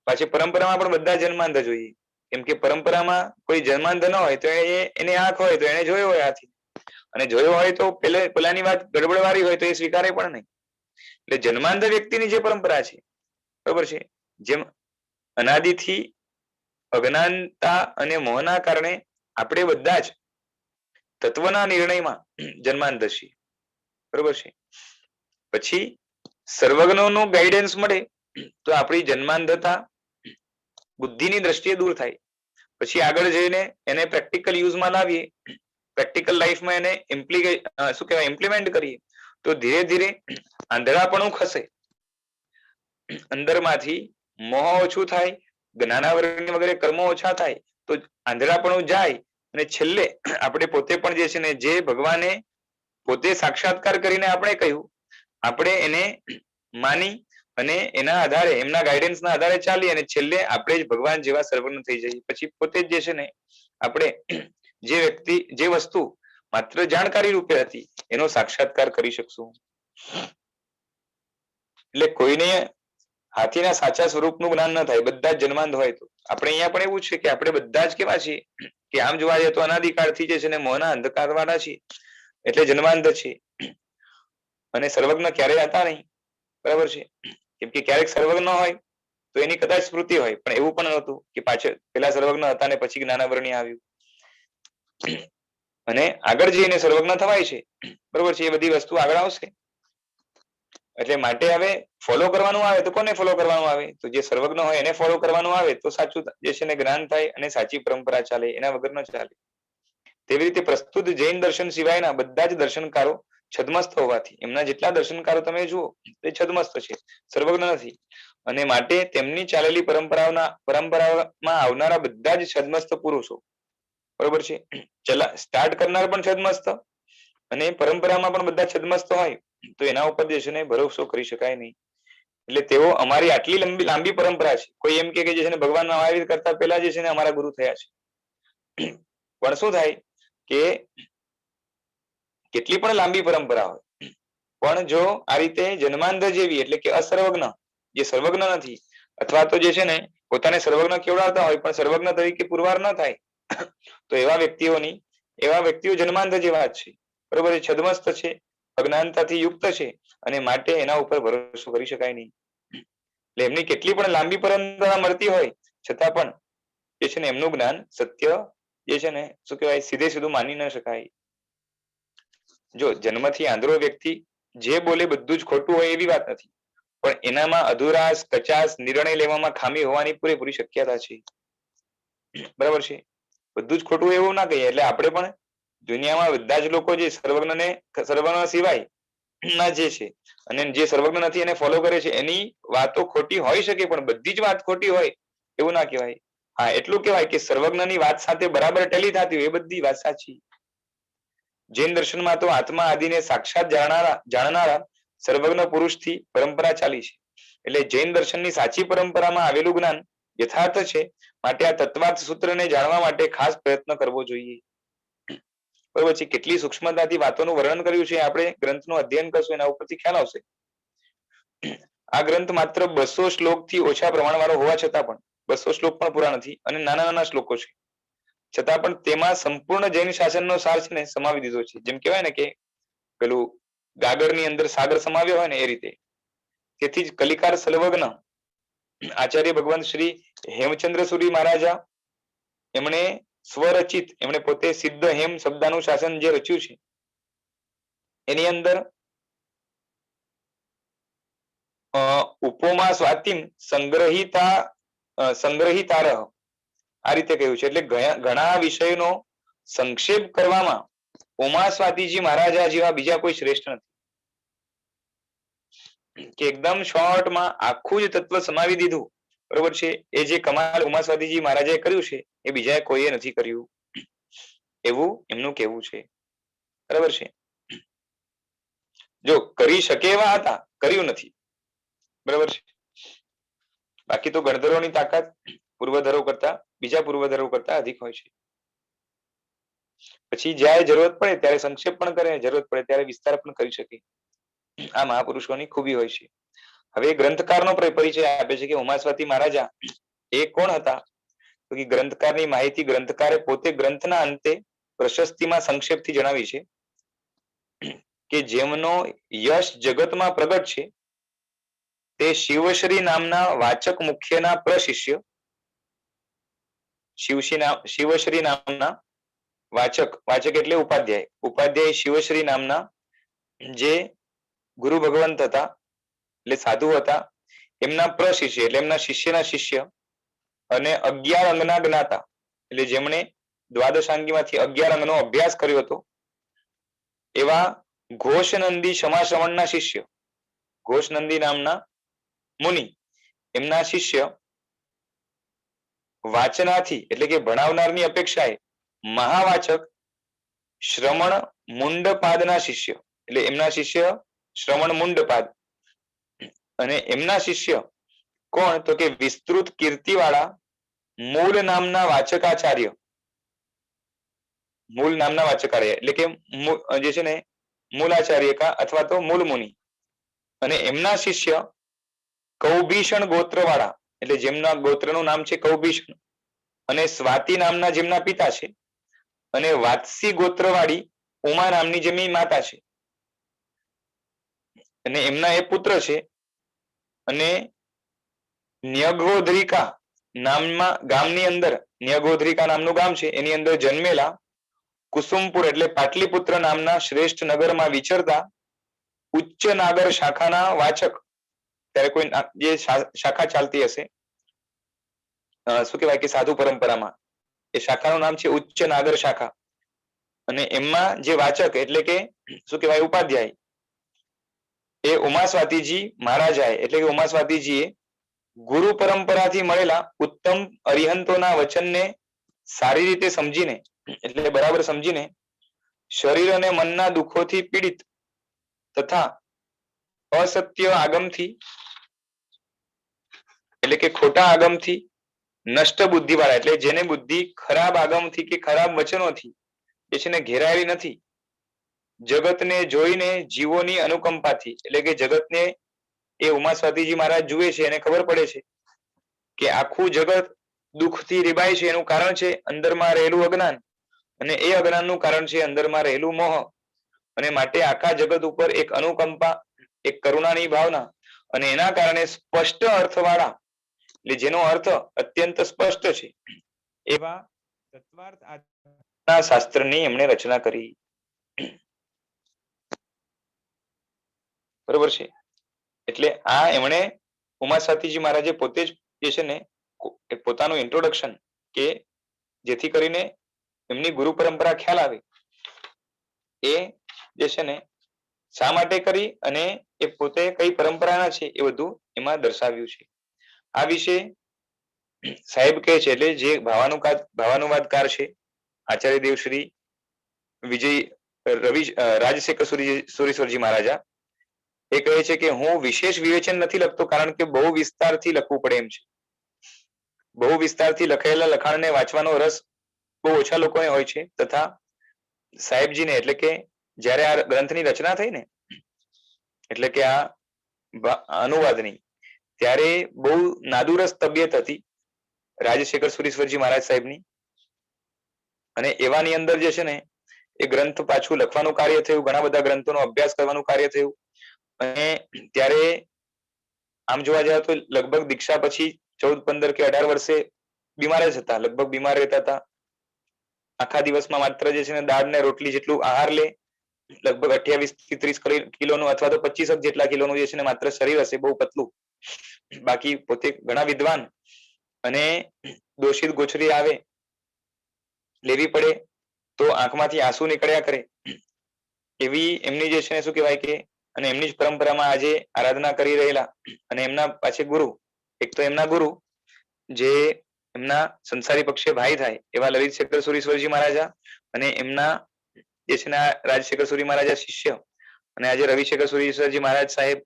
પાછી પરંપરામાં પણ બધા જન્માંધ જોઈએ. કેમ કે પરંપરામાં કોઈ જન્માંધ ન હોય તો એને આંખ હોય તો એને જોયો હોય હાથી, અને જોયો હોય તો પેલાની વાત ગડબડવાળી હોય તો એ સ્વીકારે પણ નહીં. એટલે જન્માંધ વ્યક્તિની જે પરંપરા છે, બરોબર છે, જેમ અનાદિથી અજ્ઞાનતા અને મોહના કારણે આપણે બધા જ તત્વના નિર્ણયમાં જન્માંધ છીએ, બરોબર છે. પછી સર્વજ્ઞનું ગાઈડન્સ મળે તો આપણી જન્માંધતા બુદ્ધિની દ્રષ્ટિએ દૂર થાય. પછી આગળ જઈને એને પ્રેક્ટિકલ યુઝમાં લાવીએ, પ્રેક્ટિકલ લાઈફમાં એને શું કહેવાય ઇમ્પ્લિમેન્ટ કરીએ તો ધીરે ધીરે આંધળાપણું ખસે, અંદરમાંથી મોહ ઓછું થાય, જ્ઞાનાવરણ વગેરે કર્મો ઓછા થાય તો આંધળાપણું જાય અને છેલ્લે આપણે પોતે પણ જે છે ને જે ભગવાને પોતે સાક્ષાત્કાર કરીને આપણે કહ્યું આપણે એને માની અને એના આધારે એમના ગાઈડન્સના આધારે ચાલી અને છેલ્લે આપણે જ ભગવાન જેવા સર્વજ્ઞ થઈ જઈએ. પછી પોતે જ જે છે ને આપણે જે વ્યક્તિ જે વસ્તુ માત્ર જાણકારી રૂપે હતી એનો સાક્ષાત્કાર કરી શકશું. એટલે કોઈને હાથીના સાચા સ્વરૂપનું જ્ઞાન ન થાય, બધા જ જન્માંધ હોય તો. આપણે અહીંયા પણ એવું છે કે આપણે બધા જ કેવા છીએ કે આમ જોવા જઈએ તો અનાદિકાળથી જે છે ને મોહના અંધકાર વાળા છીએ, એટલે જન્માંધ છે. અને સર્વજ્ઞ ક્યારેય હતા નહીં, બરાબર છે, કેમ કે ક્યારેક સર્વજ્ઞ હોય તો એની કદાચ સ્મૃતિ હોય, પણ એવું પણ નહોતું કે પાછળ પેલા સર્વજ્ઞ હતા ને પછી જ્ઞાનાવરણી આવ્યું. અને આગળ જઈને સર્વજ્ઞ થવાય છે, બરોબર છે, એ બધી વસ્તુ આગળ આવશે. એટલે માટે હવે ફોલો કરવાનું આવે તો કોને ફોલો કરવાનું આવે? તો જે સર્વજ્ઞ હોય એને ફોલો કરવાનું આવે તો સાચું જે છે ને જ્ઞાન થાય અને સાચી પરંપરા ચાલે, એના વગર ન ચાલે. તેવી રીતે પ્રસ્તુત જૈન દર્શન સિવાયના બધા જ દર્શનકારો છદ્મસ્ત હોવાથી એમના જેટલા દર્શનકારો તમે જુઓ તે છદ્મસ્ત છે, સર્વજ્ઞ નથી. અને માટે તેમની ચાલેલી પરંપરામાં આવનારા બધા જ છદ્મસ્ત પુરુષો, બરોબર છે, સ્ટાર્ટ કરનાર પણ છદ્મસ્ત અને પરંપરામાં પણ બધા છદ્મસ્ત હોય તો એના ઉપર જે છે ને ભરોસો કરી શકાય નહીં. એટલે તેઓ અમારી આટલી લાંબી પરંપરા છે, કોઈ એમ કે જે છે ને ભગવાન મહાવીર કરતા પહેલા જે છે ને અમારા ગુરુ થયા છે. પણ શું થાય કે કેટલી પણ લાંબી પરંપરા હોય પણ જો આ રીતે જન્માંધ જેવી એટલે કે અસર્વજ્ઞ, જે સર્વજ્ઞ નથી અથવા તો જે છે ને પોતાને સર્વજ્ઞ કેવડાવતા હોય પણ સર્વજ્ઞ તરીકે પુરવાર ન થાય તો એવા વ્યક્તિઓ જન્માંધ જેવા જ છે, બરોબર, છદ્મસ્ત છે, અજ્ઞાનતાથી યુક્ત છે અને માટે એના ઉપર ભરોસો કરી શકાય નહીં. એટલે એમની કેટલી પણ લાંબી પરંપરા મળતી હોય છતાં પણ જે છે ને એમનું જ્ઞાન સત્ય જે છે ને શું કહેવાય સીધે સીધું માની ન શકાય. જો જન્મથી આંધળો વ્યક્તિ જે બોલે બધું જ ખોટું હોય એવી વાત નથી, પણ એનામાં અધુરાશ, કચાશ, નિર્ણય લેવામાં ખામી હોવાની પૂરેપૂરી શક્યતા છે. બરાબર છે. બધું જ ખોટું એવું ના કહીએ. એટલે આપણે પણ દુનિયામાં બધા જ લોકો જે સર્વજ્ઞ સિવાય ના જે છે અને જે સર્વજ્ઞ નથી એને ફોલો કરે છે એની વાતો ખોટી હોઈ શકે, પણ બધી જ વાત ખોટી હોય એવું ના કહેવાય. હા, એટલું કહેવાય કે સર્વજ્ઞની વાત સાથે બરાબર ટેલી થતી હોય એ બધી વાત સાચી. જૈન દર્શનમાં તો આત્મા આદિને સાક્ષાત જાણનારા સર્વજ્ઞ પુરુષથી પરંપરા ચાલી છે. એટલે જૈન દર્શનની સાચી પરંપરામાં આવેલું જ્ઞાન યથાર્થ છે. માટે આ તત્વાર્થ સૂત્રને જાણવા માટે ખાસ પ્રયત્ન કરવો જોઈએ. બરોબર છે. કેટલી સૂક્ષ્મતાથી વાતોનું વર્ણન કર્યું છે આપણે ગ્રંથનું અધ્યયન કરશું એના ઉપરથી ખ્યાલ આવશે. આ ગ્રંથ માત્ર 200 શ્લોકથી ઓછા પ્રમાણવાળો હોવા છતાં પણ 200 શ્લોક પણ પૂરા નથી અને નાના નાના શ્લોકો છે. છતાં પણ તેમાં સંપૂર્ણ જૈન શાસનનો સાર છે ને સમાવી દીધો છે. જેમ કહેવાય ને કે પેલું ગાગરની અંદર સાગર સમાવ્યો હોય ને એ રીતે. તેથી જ કલિકાર સર્વજ્ઞ આચાર્ય ભગવાન શ્રી હેમચંદ્ર સુરી મહારાજા એમણે સ્વરચિત, એમણે પોતે સિદ્ધ હેમ શબ્દનું શાસન જે રચ્યું છે એની અંદર ઉપોમા સ્વાતિમ સંગ્રહિતારહ આ રીતે કહ્યું છે. એટલે ઘણા વિષયનો સંક્ષેપ કરવામાં ઉમા સ્વાતિજી મહારાજા જેવા બીજા કોઈ શ્રેષ્ઠ નથી. કે એકદમ શોર્ટમાં આખું જ તત્વ સમાવી દીધું. બરોબર છે. એ જે કમાલ ઉમા સ્વાતિજી મહારાજાએ કર્યું છે એ બીજા કોઈએ નથી કર્યું એવું એમનું કહેવું છે. બરાબર છે. જો કરી શકે એવા હતા, કર્યું નથી. બરાબર છે. બાકી તો ગણધરોની તાકાત પૂર્વધરો કરતા, બીજા પૂર્વધરો કરતા અધિક હોય છે. પછી જ્યારે જરૂરત પડે ત્યારે સંક્ષેપ પણ કરે, જરૂરત પડે ત્યારે વિસ્તાર પણ કરી શકે. આ મહાપુરુષોની ખૂબી હોય છે. હવે ગ્રંથકારનો પરિચય આપે છે કે ઉમાસ્વાતી મહારાજા એ કોણ હતા? તો કે ગ્રંથકારની માહિતી ગ્રંથકારે પોતે ગ્રંથના અંતે પ્રશસ્તિમાં સંક્ષેપથી જણાવી છે કે જેમનો યશ જગતમાં પ્રગટ છે તે શિવશ્રી નામના વાચક મુખ્યના પ્રશિષ્ય, શિવશ્રી નામના વાચક એટલે ઉપાધ્યાય શિવશ્રી નામના જે ગુરુ ભગવંત હતા એટલે સાધુ હતા એમના પ્રશિષ્ય એટલે એમના શિષ્યના શિષ્ય અને 11 અંગના જ્ઞાતા એટલે જેમણે દ્વાદશાંગીમાંથી 11 અંગનો અભ્યાસ કર્યો હતો એવા ઘોષનંદી ક્ષમાશ્રવણના શિષ્ય, ઘોષનંદી નામના મુનિ એમના શિષ્ય વાચનાથી એટલે કે ભણાવનારની અપેક્ષાએ મહાવાચક શ્રમણ મુંડપાદના શિષ્ય એટલે એમના શિષ્ય શ્રમણ મુંડપાદ અને એમના શિષ્ય કોણ? તો કે વિસ્તૃત કીર્તિવાળા મૂળ નામના વાચકાચાર્ય, મૂળ નામના વાચકાચાર્ય એટલે કે જે છે ને મૂલાચાર્ય કા અથવા તો મૂળ મુનિ અને એમના શિષ્ય કૌભીષણ ગોત્રવાળા એટલે જેમના ગોત્રનું નામ છે કૌભીષણ અને સ્વાતિ નામના જેમના પિતા છે અને વાત્સી ગોત્રવાળી ઉમા નામની જેમની માતા છે અને એમના એ પુત્ર છે અને ન્યગોધરિકા નામમાં ગામની અંદર, ન્યગોધરિકા નામનું ગામ છે એની અંદર જન્મેલા કુસુમપુર એટલે પાટલીપુત્ર નામના શ્રેષ્ઠ નગરમાં વિચરતા ઉચ્ચ નાગર શાખાના વાચક, ત્યારે કોઈ જે શાખા ચાલતી હશે શું કહેવાય કે સાધુ પરંપરામાં એ શાખાનું નામ છે ઉચ્ચ નાગર શાખા અને એમાં જે વાચક એટલે કે શું કહેવાય ઉપાધ્યાય એ ઉમાસ્વાતીજી મહારાજાએ એટલે કે ઉમાસ્વાતીજીએ ગુરુ પરંપરાથી મળેલા ઉત્તમ અરિહંતોના વચનને સારી રીતે સમજીને એટલે બરાબર સમજીને શરીર અને મનના દુઃખોથી પીડિત તથા અસત્ય આગમથી એટલે કે ખોટા આગમથી નષ્ટ બુદ્ધિવાળા એટલે જેને બુદ્ધિ ખરાબ આગમથી કે ખરાબ વચનોથી જે છે ને ઘેરાયેલી નથી, જગતને જોઈને જીવોની અનુકંપાથી એટલે કે જગતને એ ઉમાસ્વાતીજી મહારાજ જુએ છે એને ખબર પડે છે કે આખું જગત દુઃખથી રીબાય છે એનું કારણ છે અંદરમાં રહેલું અજ્ઞાન અને એ અજ્ઞાનનું કારણ છે અંદરમાં રહેલું મોહ અને માટે આખા જગત ઉપર એક અનુકંપા, એક કરુણાની ભાવના અને એના કારણે સ્પષ્ટ અર્થવાળા એટલે જેનો અર્થ અત્યંત સ્પષ્ટ છે એવા તત્વાર્થ શાસ્ત્રની એમણે રચના કરી. બરોબર છે. એટલે આ એમણે ઉમા સ્વાતીજી મહારાજે પોતે જ જે છે ને પોતાનું ઇન્ટ્રોડક્શન કે જેથી કરીને એમની ગુરુ પરંપરા ખ્યાલ આવે એ જે છે ને શા માટે કરી અને એ પોતે કઈ પરંપરાના છે એ બધું એમાં દર્શાવ્યું છે. આ વિશે સાહેબ કહે છે એટલે જે ભાવાનુવાદકાર છે આચાર્ય દેવ શ્રી વિજય રવિ રાજશેખર સુરેશ્વરજી મહારાજા એ કહે છે કે હું વિશેષ વિવેચન નથી લખતો કારણ કે બહુ વિસ્તારથી લખવું પડે એમ છે. બહુ વિસ્તારથી લખાયેલા લખાણને વાંચવાનો રસ બહુ ઓછા લોકોને હોય છે તથા સાહેબજીને એટલે કે જ્યારે આ ગ્રંથની રચના થઈ ને એટલે કે આ અનુવાદની ત્યારે બહુ નાદુરસ્ત તબિયત હતી રાજશેખર સુરેશ્વરજી મહારાજ સાહેબની અને એવાની અંદર જે છે ને એ ગ્રંથ પાછું લખવાનું કાર્ય થયું, ઘણા બધા ગ્રંથોનો અભ્યાસ કરવાનું કાર્ય થયું અને ત્યારે આમ જોવા જાય તો લગભગ દીક્ષા પછી 14, 15 કે 18 વર્ષે બીમાર જ હતા, લગભગ બીમાર રહેતા હતા. આખા દિવસમાં માત્ર જે છે ને દાળ ને રોટલી જેટલું આહાર લે, લગભગ 28 થી 30 કિલોનું અથવા તો 25 જેટલા કિલોનું જે છે ને માત્ર શરીર હશે, બહુ પતલું. બાકી પોતે ઘણા વિદ્વાન અને દોષિત ગોચરી આવે લેવી પડે તો આંખમાંથી આંસુ નીકળ્યા કરે એવી એમની જે છે શું કહેવાય કે અને એમની જ પરંપરામાં આજે આરાધના કરી રહેલા અને એમના પાછે ગુરુ, એક તો એમના ગુરુ જે એમના સંસારી પક્ષે ભાઈ થાય એવા લલિતશેખર સુરેશ્વરજી મહારાજા અને એમના જે છે રાજશેખર સુરી મહારાજા શિષ્ય અને આજે રવિશેખર સુરેશ્વરજી મહારાજ સાહેબ,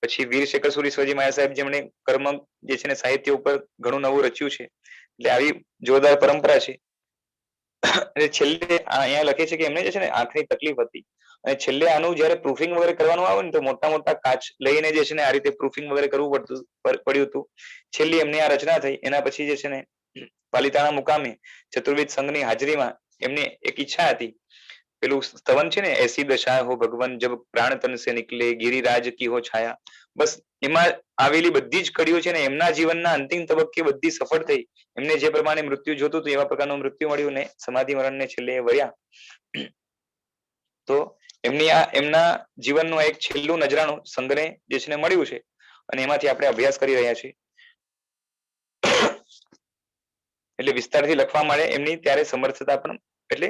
પછી વીરશેખર સુરેશ્વરજી મહારાજ સાહેબ જેમણે કર્મ જે છે ને સાહિત્ય ઉપર ઘણું નવું રચ્યું છે. એટલે આવી જોરદાર પરંપરા છે. અને છેલ્લે અહીંયા લખે છે કે એમને જે છે ને આંખની તકલીફ હતી અને છેલ્લે આનું જયારે પ્રૂફિંગ વગેરે કરવાનું આવે ને તો મોટા મોટા કાચ લઈને જે છે ને આ રીતે પ્રૂફિંગ વગેરે કરવું પડ્યું હતું. છેલ્લી એમની આ રચના થઈ એના પછી જે છે ને પાલિતાણા મુકામે ચતુર્વેદ સંઘની હાજરીમાં એમની એક ઈચ્છા હતી, પેલું સ્તવન છે ને એસી દશા હો ભગવાન જબ પ્રાણ તન સે નિકલે ગિરિરાજ કી હો છાયા, બસ એમાં આવેલી બધી જ કડીઓ છે ને એમના જીવનના અંતિમ તબક્કે બધી સફળ થઈ. એમને જે પ્રમાણે મૃત્યુ જોતું હતું એવા પ્રકારનું મૃત્યુ મળ્યું ને સમાધિ મરણને છેલ્લે વર્યા. તો એમના જીવનનું એક છેલ્લું નજરાણું સંઘને જે છે ને મળ્યું છે અને એમાંથી આપણે અભ્યાસ કરી રહ્યા છીએ. એટલે વિસ્તારથી લખવા માટે એમની ત્યારે સમર્થતા પણ એટલે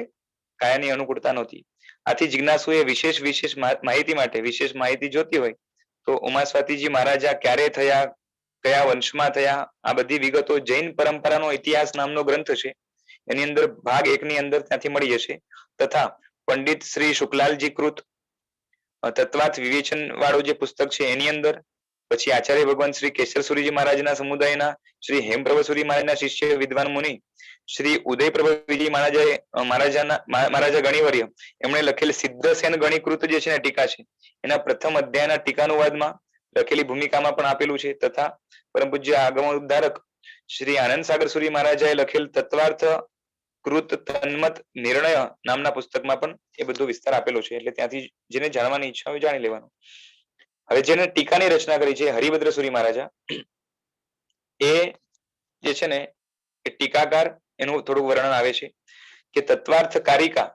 કાયાની અનુકૂળતા નહોતી. આથી જિજ્ઞાસુએ વિશેષ માહિતી માટે વિશેષ માહિતી જોતી હોય તો ઉમા સ્વાતીજી મહારાજા ક્યારે થયા, કયા વંશમાં થયા, આ બધી વિગતો જૈન પરંપરાનો ઇતિહાસ નામનો ગ્રંથ છે એની અંદર ભાગ 1 ની અંદર ત્યાંથી મળી જશે. તથા પંડિત શ્રી શુક્લાલજી કૃત તત્વાર્થ વિવેચન વાળું જે પુસ્તક છે એની અંદર, પછી આચાર્ય ભગવાન શ્રી કેશરસુરીજી મહારાજના સમુદાયના શ્રી હેમપ્રભસુરી મહારાજના શિષ્ય વિદ્વાન મુનિ શ્રી ઉદયપ્રભજી મહારાજા ગણિવર્ય એમણે લખેલ સિદ્ધસેન ગણિકૃત જે છે ને ટીકા છે એના પ્રથમ અધ્યાયના ટીકાનુવાદમાં લખેલી ભૂમિકામાં પણ આપેલું છે. તથા પરમ પૂજ્ય આગમ ઉદ્ધારક શ્રી આનંદ સાગર સુરી મહારાજાએ લખેલ તત્વાર્થ કૃત તન્મત નિર્ણય નામના પુસ્તકમાં પણ એ બધો વિસ્તાર આપેલો છે. એટલે ત્યાંથી જેને જાણવાની ઈચ્છા હોય જાણી લેવાનું. હવે જેને ટીકાની રચના કરી છે હરિભદ્ર સુરી મહારાજા, એ જે છે ને એ ટીકાકાર, એનું થોડું વર્ણન આવે છે કે તત્વાર્થ કારિકા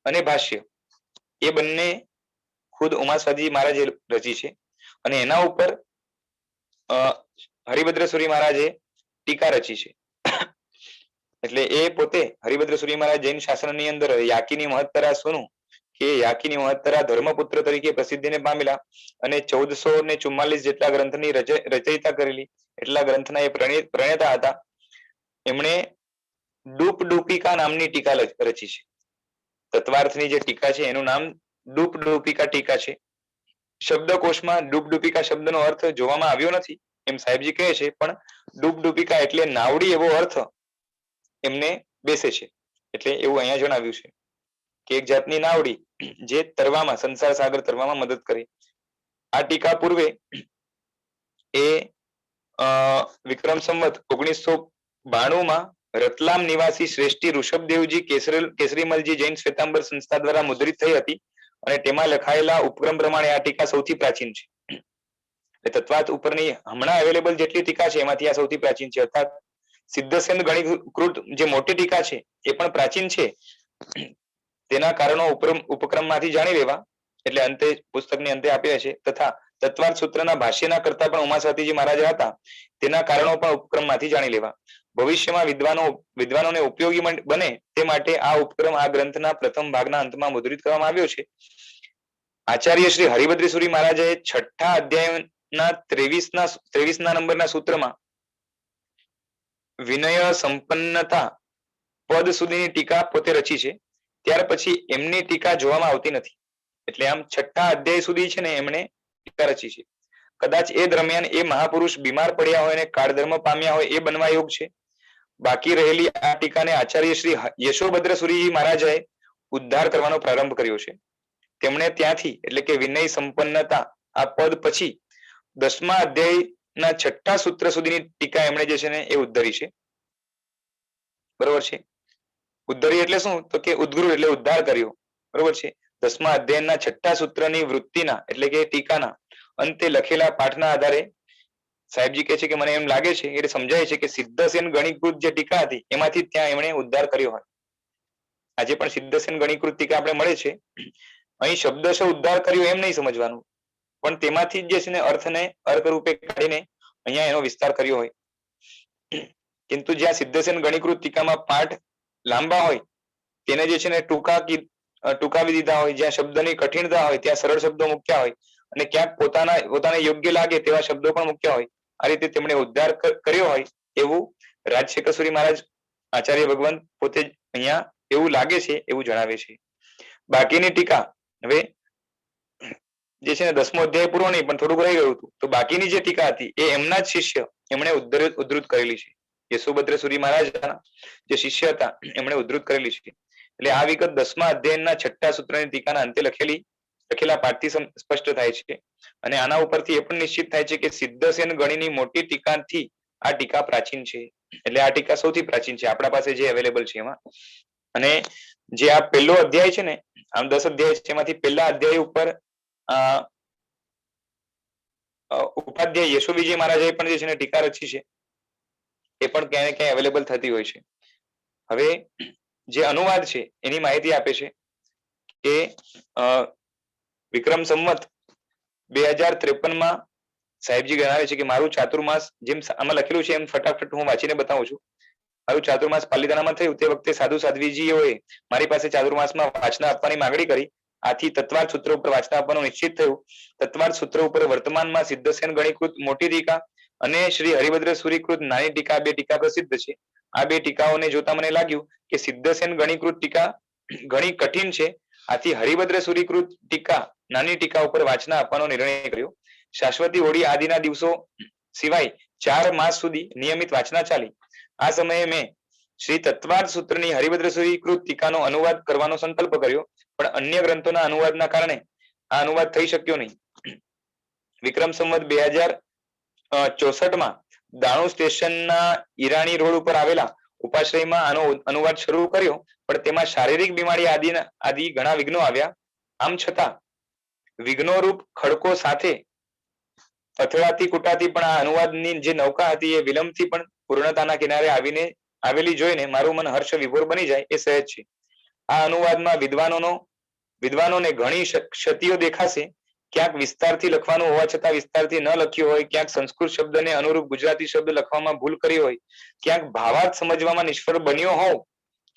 અને ભાષ્ય એ બંને ખુદ ઉમા સ્વાતીજી મહારાજે રચી છે અને એના ઉપર હરિભદ્ર સુરી મહારાજે ટીકા રચી છે. એટલે એ પોતે હરિભદ્ર સુરી મહારાજ જૈન શાસનની અંદર યાકીની મહત્તરા સોનું કે યાકીની મહત્તરા ધર્મપુત્ર તરીકે પ્રસિદ્ધિને પામેલા અને 1444 જેટલા ગ્રંથની રચયિતા કરેલી એટલા ગ્રંથના એ પ્રણેતા હતા. એમણે ડૂપડૂપિકા નામની ટીકા રચી છે. તત્વાર્થની જે ટીકા છે એનું નામ ડૂપડૂપિકા ટીકા છે. શબ્દકોશમાં ડૂપડૂપિકા શબ્દનો અર્થ જોવામાં આવ્યો નથી એમ સાહેબજી કહે છે, પણ ડૂપડૂપિકા એટલે નાવડી એવો અર્થ એમને બેસે છે. એટલે એવું અહીંયા જણાવ્યું છે કે એક જાતની નાવડી જે તરવામાં, સંસાર સાગર તરવામાં મદદ કરે. આ ટીકા પૂર્વે એ વિક્રમ સંવત 1992 રતલામ નિવાસી શ્રેષ્ઠી ઋષભદેવજી કેસરીમલજી જૈન શ્વેતાંબર સંસ્થા દ્વારા મુદ્રિત થઈ હતી અને તેમાં લખાયેલા ઉપક્રમ પ્રમાણે આ ટીકા સૌથી પ્રાચીન છે. તત્વાર્થ ઉપરની હમણાં અવેલેબલ જેટલી ટીકા છે એમાંથી આ સૌથી પ્રાચીન છે. અર્થાત સિદ્ધસેન ગણિકૃત જે મોટી ટીકા છે એ પણ પ્રાચીન છે. તેના કારણો ઉપક્રમમાંથી જાણી લેવા એટલે અંતે પુસ્તકની અંતે આપ્યા છે. તથા તત્વાર્થ સૂત્રના ભાષ્યના કરતા પણ ઉમાસ્વાતીજી મહારાજ હતા તેના કારણો પણ ઉપક્રમમાંથી જાણી લેવા. ભવિષ્યમાં વિદ્વાનોને ઉપયોગી બને તે માટે આ ઉપક્રમ આ ગ્રંથના પ્રથમ ભાગના અંતમાં મુદ્રિત કરવામાં આવ્યો છે. આચાર્ય શ્રી હરિભદ્રેશ્વરી મહારાજે છઠ્ઠા અધ્યાયના 23ના નંબરના સૂત્રમાં વિનય સંપન્નતા પદ સુધીની ટીકા પોતે રચી છે. ત્યાર પછી એમની ટીકા જોવામાં આવતી નથી. એટલે આમ છઠ્ઠા અધ્યાય સુધી છે ને એમણે ટીકા રચી છે. કદાચ એ દરમિયાન એ મહાપુરુષ બીમાર પડ્યા હોય અને કાળધર્મ પામ્યા હોય એ બનવા યોગ છે. બાકી રહેલી આ ટીકાને આચાર્ય શ્રી યશોભદ્ર સુરીજી મહારાજાએ ઉદ્ધાર કરવાનો પ્રારંભ કર્યો છે. તેમણે ત્યાંથી એટલે કે વિનય સંપન્નતા આ પદ પછી 10મા અધ્યાયના છઠ્ઠા સૂત્ર સુધીની ટીકા એમણે જે છે ને એ ઉદ્ધરી છે. બરોબર છે. ઉદ્ધરી એટલે શું? તો કે ઉદ્ગૃહ એટલે ઉદ્ધાર કર્યો. બરોબર છે. 10મા અધ્યાયના છઠ્ઠા સૂત્રની વૃત્તિના એટલે કે ટીકાના અંતે લખેલા પાઠના આધારે સાહેબજી કહે છે કે મને એમ લાગે છે એટલે સમજાય છે કે સિદ્ધસેન ગણીકૃત જે ટીકા હતી એમાંથી ત્યાં એમણે ઉદ્ધાર કર્યો હોય. આજે પણ સિદ્ધસેન ગણીકૃત ટીકા આપણે મળે છે. અહીં શબ્દશ ઉદ્ધાર કર્યો એમ નહીં સમજવાનું, પણ તેમાંથી જે છે ને અર્થને અર્કરૂપે કાઢીને અહીંયા એનો વિસ્તાર કર્યો હોય. કિંતુ જ્યાં સિદ્ધસેન ગણીકૃત ટીકામાં પાઠ લાંબા હોય તેને જે છે ને ટૂંકાવી દીધા હોય, જ્યાં શબ્દની કઠિનતા હોય ત્યાં સરળ શબ્દો મૂક્યા હોય અને ક્યાંક પોતાને યોગ્ય લાગે તેવા શબ્દો પણ મૂક્યા હોય. આ રીતે તેમણે ઉદ્ધાર કર્યો હોય એવું રાજશેખર સુરી મહારાજ આચાર્ય ભગવાન પોતે અહીંયા એવું લાગે છે એવું જણાવે છે. બાકીની ટીકા હવે જે છે ને 10મો અધ્યાય પૂરો નહીં પણ થોડુંક રહી ગયું હતું, તો બાકીની જે ટીકા હતી એ એમના જ શિષ્ય એમણે ઉદ્ધૃત કરેલી છે. યશોભદ્ર સુરી મહારાજના જે શિષ્ય હતા એમણે ઉદ્ધૃત કરેલી છે. એટલે આ વિગત 10મા અધ્યાયના છઠ્ઠા સૂત્રની ટીકાના અંતે લખેલા પાઠથી સ્પષ્ટ થાય છે. અને આના ઉપરથી એ પણ નિશ્ચિત થાય છે કે સિદ્ધસેન ગણીની મોટી ટીકાથી આ ટીકા પ્રાચીન છે. એટલે આ ટીકા સૌથી પ્રાચીન છે આપણા પાસે જે અવેલેબલ છે એમાં. અને જે આ પહેલો અધ્યાય છે ને આમ 10 અધ્યાય છે એમાંથી પહેલા અધ્યાય ઉપર ઉપાધ્યાય યશોબીજી મહારાજે પણ જે છે ને ટીકા રચી છે એ પણ ક્યાંય ને ક્યાંય અવેલેબલ થતી હોય છે. હવે જે અનુવાદ છે એની માહિતી આપે છે કે વિક્રમ સંવત 2053માં સાહેબજી જણાવે છે કે મારું ચાતુર્માસ જેમ આમાં લખેલું છે એમ ફટાફટ હું વાંચીને બતાવું છું. મારું ચાતુર્માસ પાલીતાણામાં થયું તે વખતે સાધુ સાધ્વીજીઓએ મારી પાસે ચાતુર્માસમાં વાચના આપવાની માંગણી કરી. આથી તત્વાર્થ સૂત્ર ઉપર વાચના આપવાનું નિશ્ચિત થયું. તત્વાર્થ સૂત્ર ઉપર વર્તમાનમાં સિદ્ધસેન ગણીકૃત મોટી ટીકા અને શ્રી હરિભદ્ર સુરીકૃત નાની ટીકા, બે ટીકા પ્રસિદ્ધ છે. આ બે ટીકાઓને જોતા મને લાગ્યું કે સિદ્ધસેન ગણીકૃત ટીકા ઘણી કઠિન છે. આથી હરિભદ્ર સુરીકૃત ટીકા નાની ટીકા ઉપર વાચના આપવાનો નિર્ણય કર્યો. શાશ્વતી હોળી આદિના દિવસો સિવાય 4 માસ સુધી નિયમિત વાચના ચાલી. આ સમયે મેં શ્રી તત્વાર્થ સૂત્રની હરિભદ્ર સુરીકૃત ટીકાનો અનુવાદ કરવાનો સંકલ્પ કર્યો, પણ અન્ય ગ્રંથોના અનુવાદના કારણે આ અનુવાદ થઈ શક્યો નહીં. વિક્રમ સંવત 2064માં દાણુ સ્ટેશનના ઈરાણી રોડ ઉપર આવેલા ઉપાશ્રયમાં આનો અનુવાદ શરૂ કર્યો, પણ તેમાં શારીરિક બીમારી આદિ ઘણા વિઘ્નો આવ્યા. આમ છતાં વિઘ્નોરૂપ ખડકો સાથે અથડાતી કુટાતી પણ આ અનુવાદની જે નૌકા હતી એ વિલંબથી પણ પૂર્ણતાના કિનારે આવેલી જોઈને મારું મન હર્ષ વિભોર બની જાય એ સહેજ છે. આ અનુવાદમાં વિદ્વાનોને ઘણી ક્ષતિઓ દેખાશે. ક્યાંક વિસ્તારથી લખવાનું હોવા છતાં વિસ્તારથી ન લખ્યું હોય, ક્યાંક સંસ્કૃત શબ્દને અનુરૂપ ગુજરાતી શબ્દ લખવામાં ભૂલ કરી હોય, ક્યાંક ભાવાર્થ સમજવામાં નિષ્ફળ બન્યો હોવ,